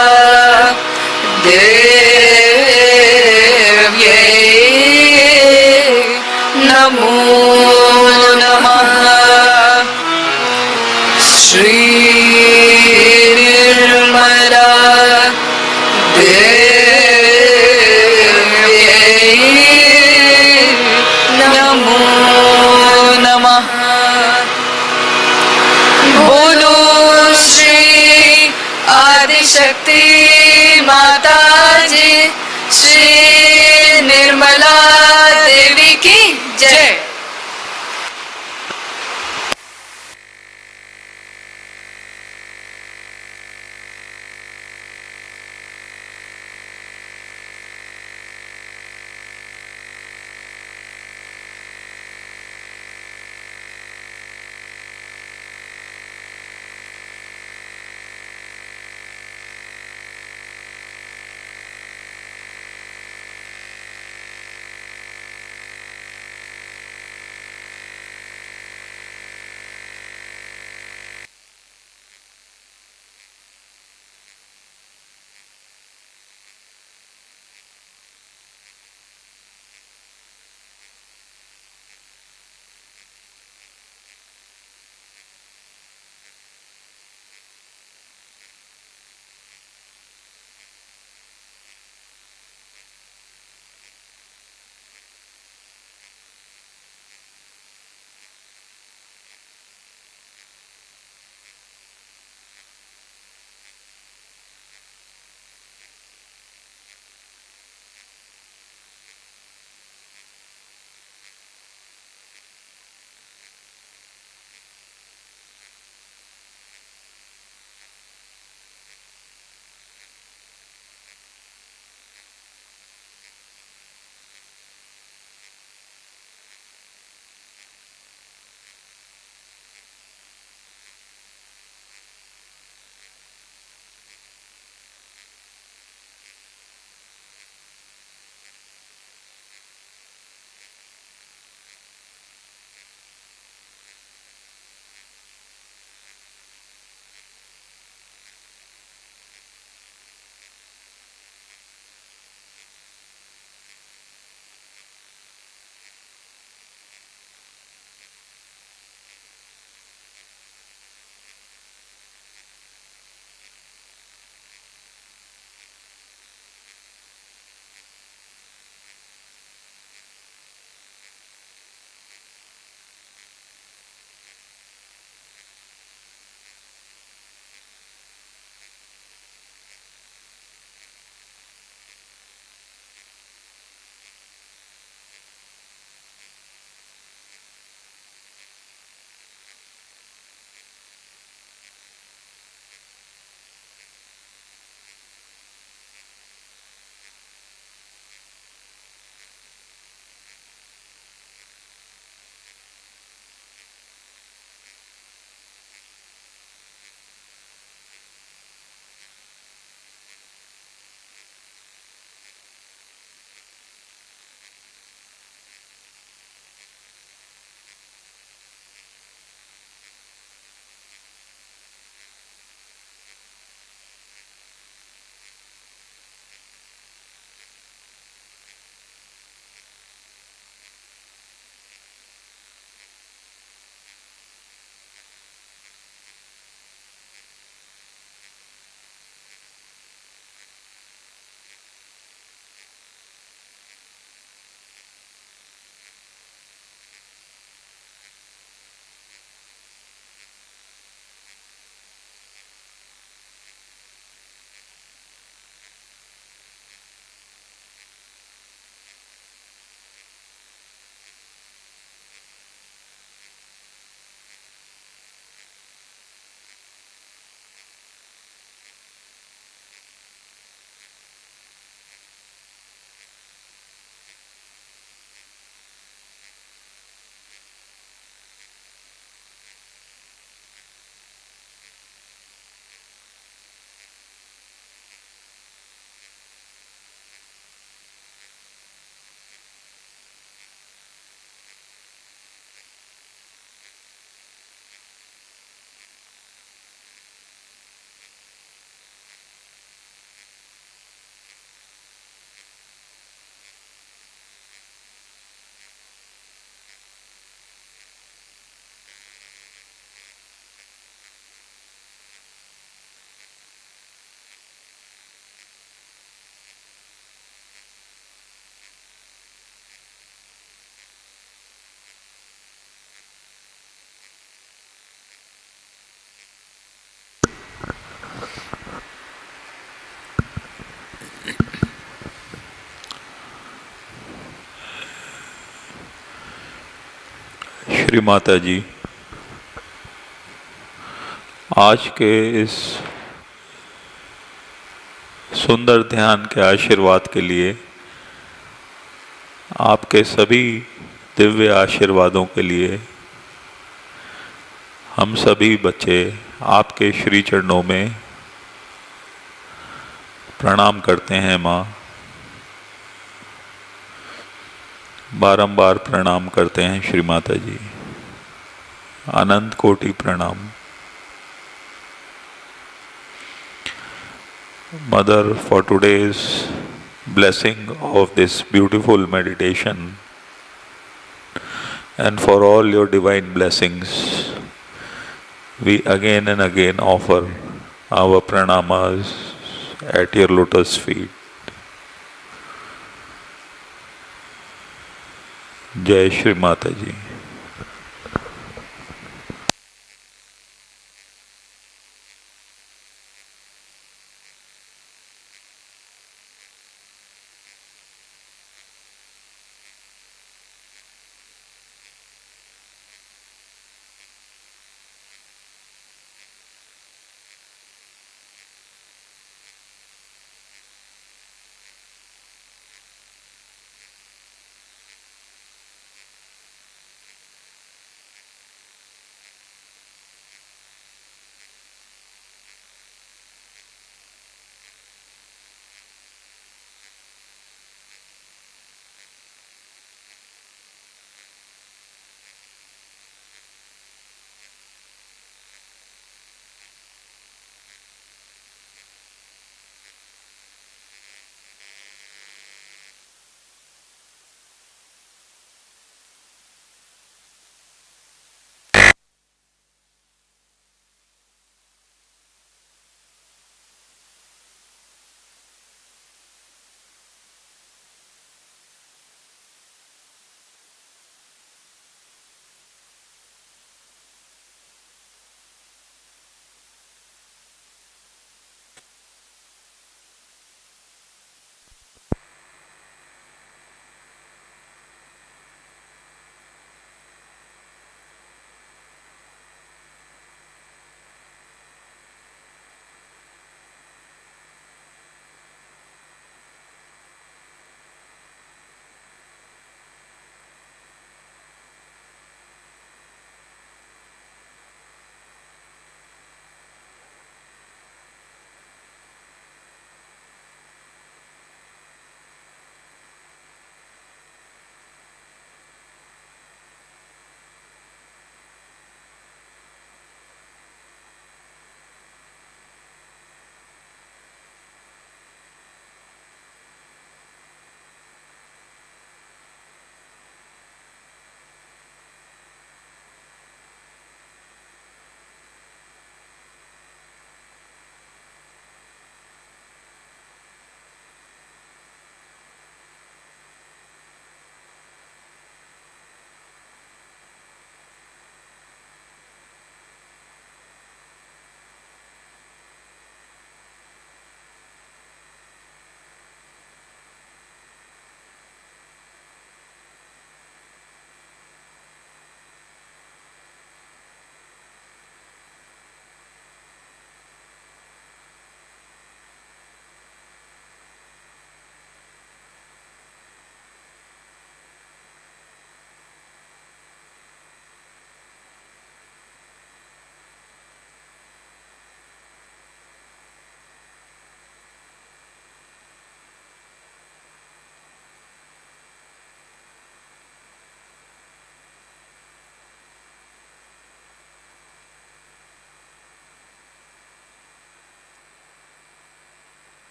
देव्यै नमो नमः। श्री निर्मला देव्यै नमो नमः। बोलो श्री आदिशक्ति माता जी श्री निर्मला देवी की जय। श्री माता जी, आज के इस सुंदर ध्यान के आशीर्वाद के लिए, आपके सभी दिव्य आशीर्वादों के लिए हम सभी बच्चे आपके श्री चरणों में प्रणाम करते हैं। माँ, बारंबार प्रणाम करते हैं श्री माता जी, अनंत कोटि प्रणाम। Mother, for today's blessing of this beautiful meditation and for all your divine blessings, we again and again offer our pranamas at your lotus feet. Jai Shri Mata Ji.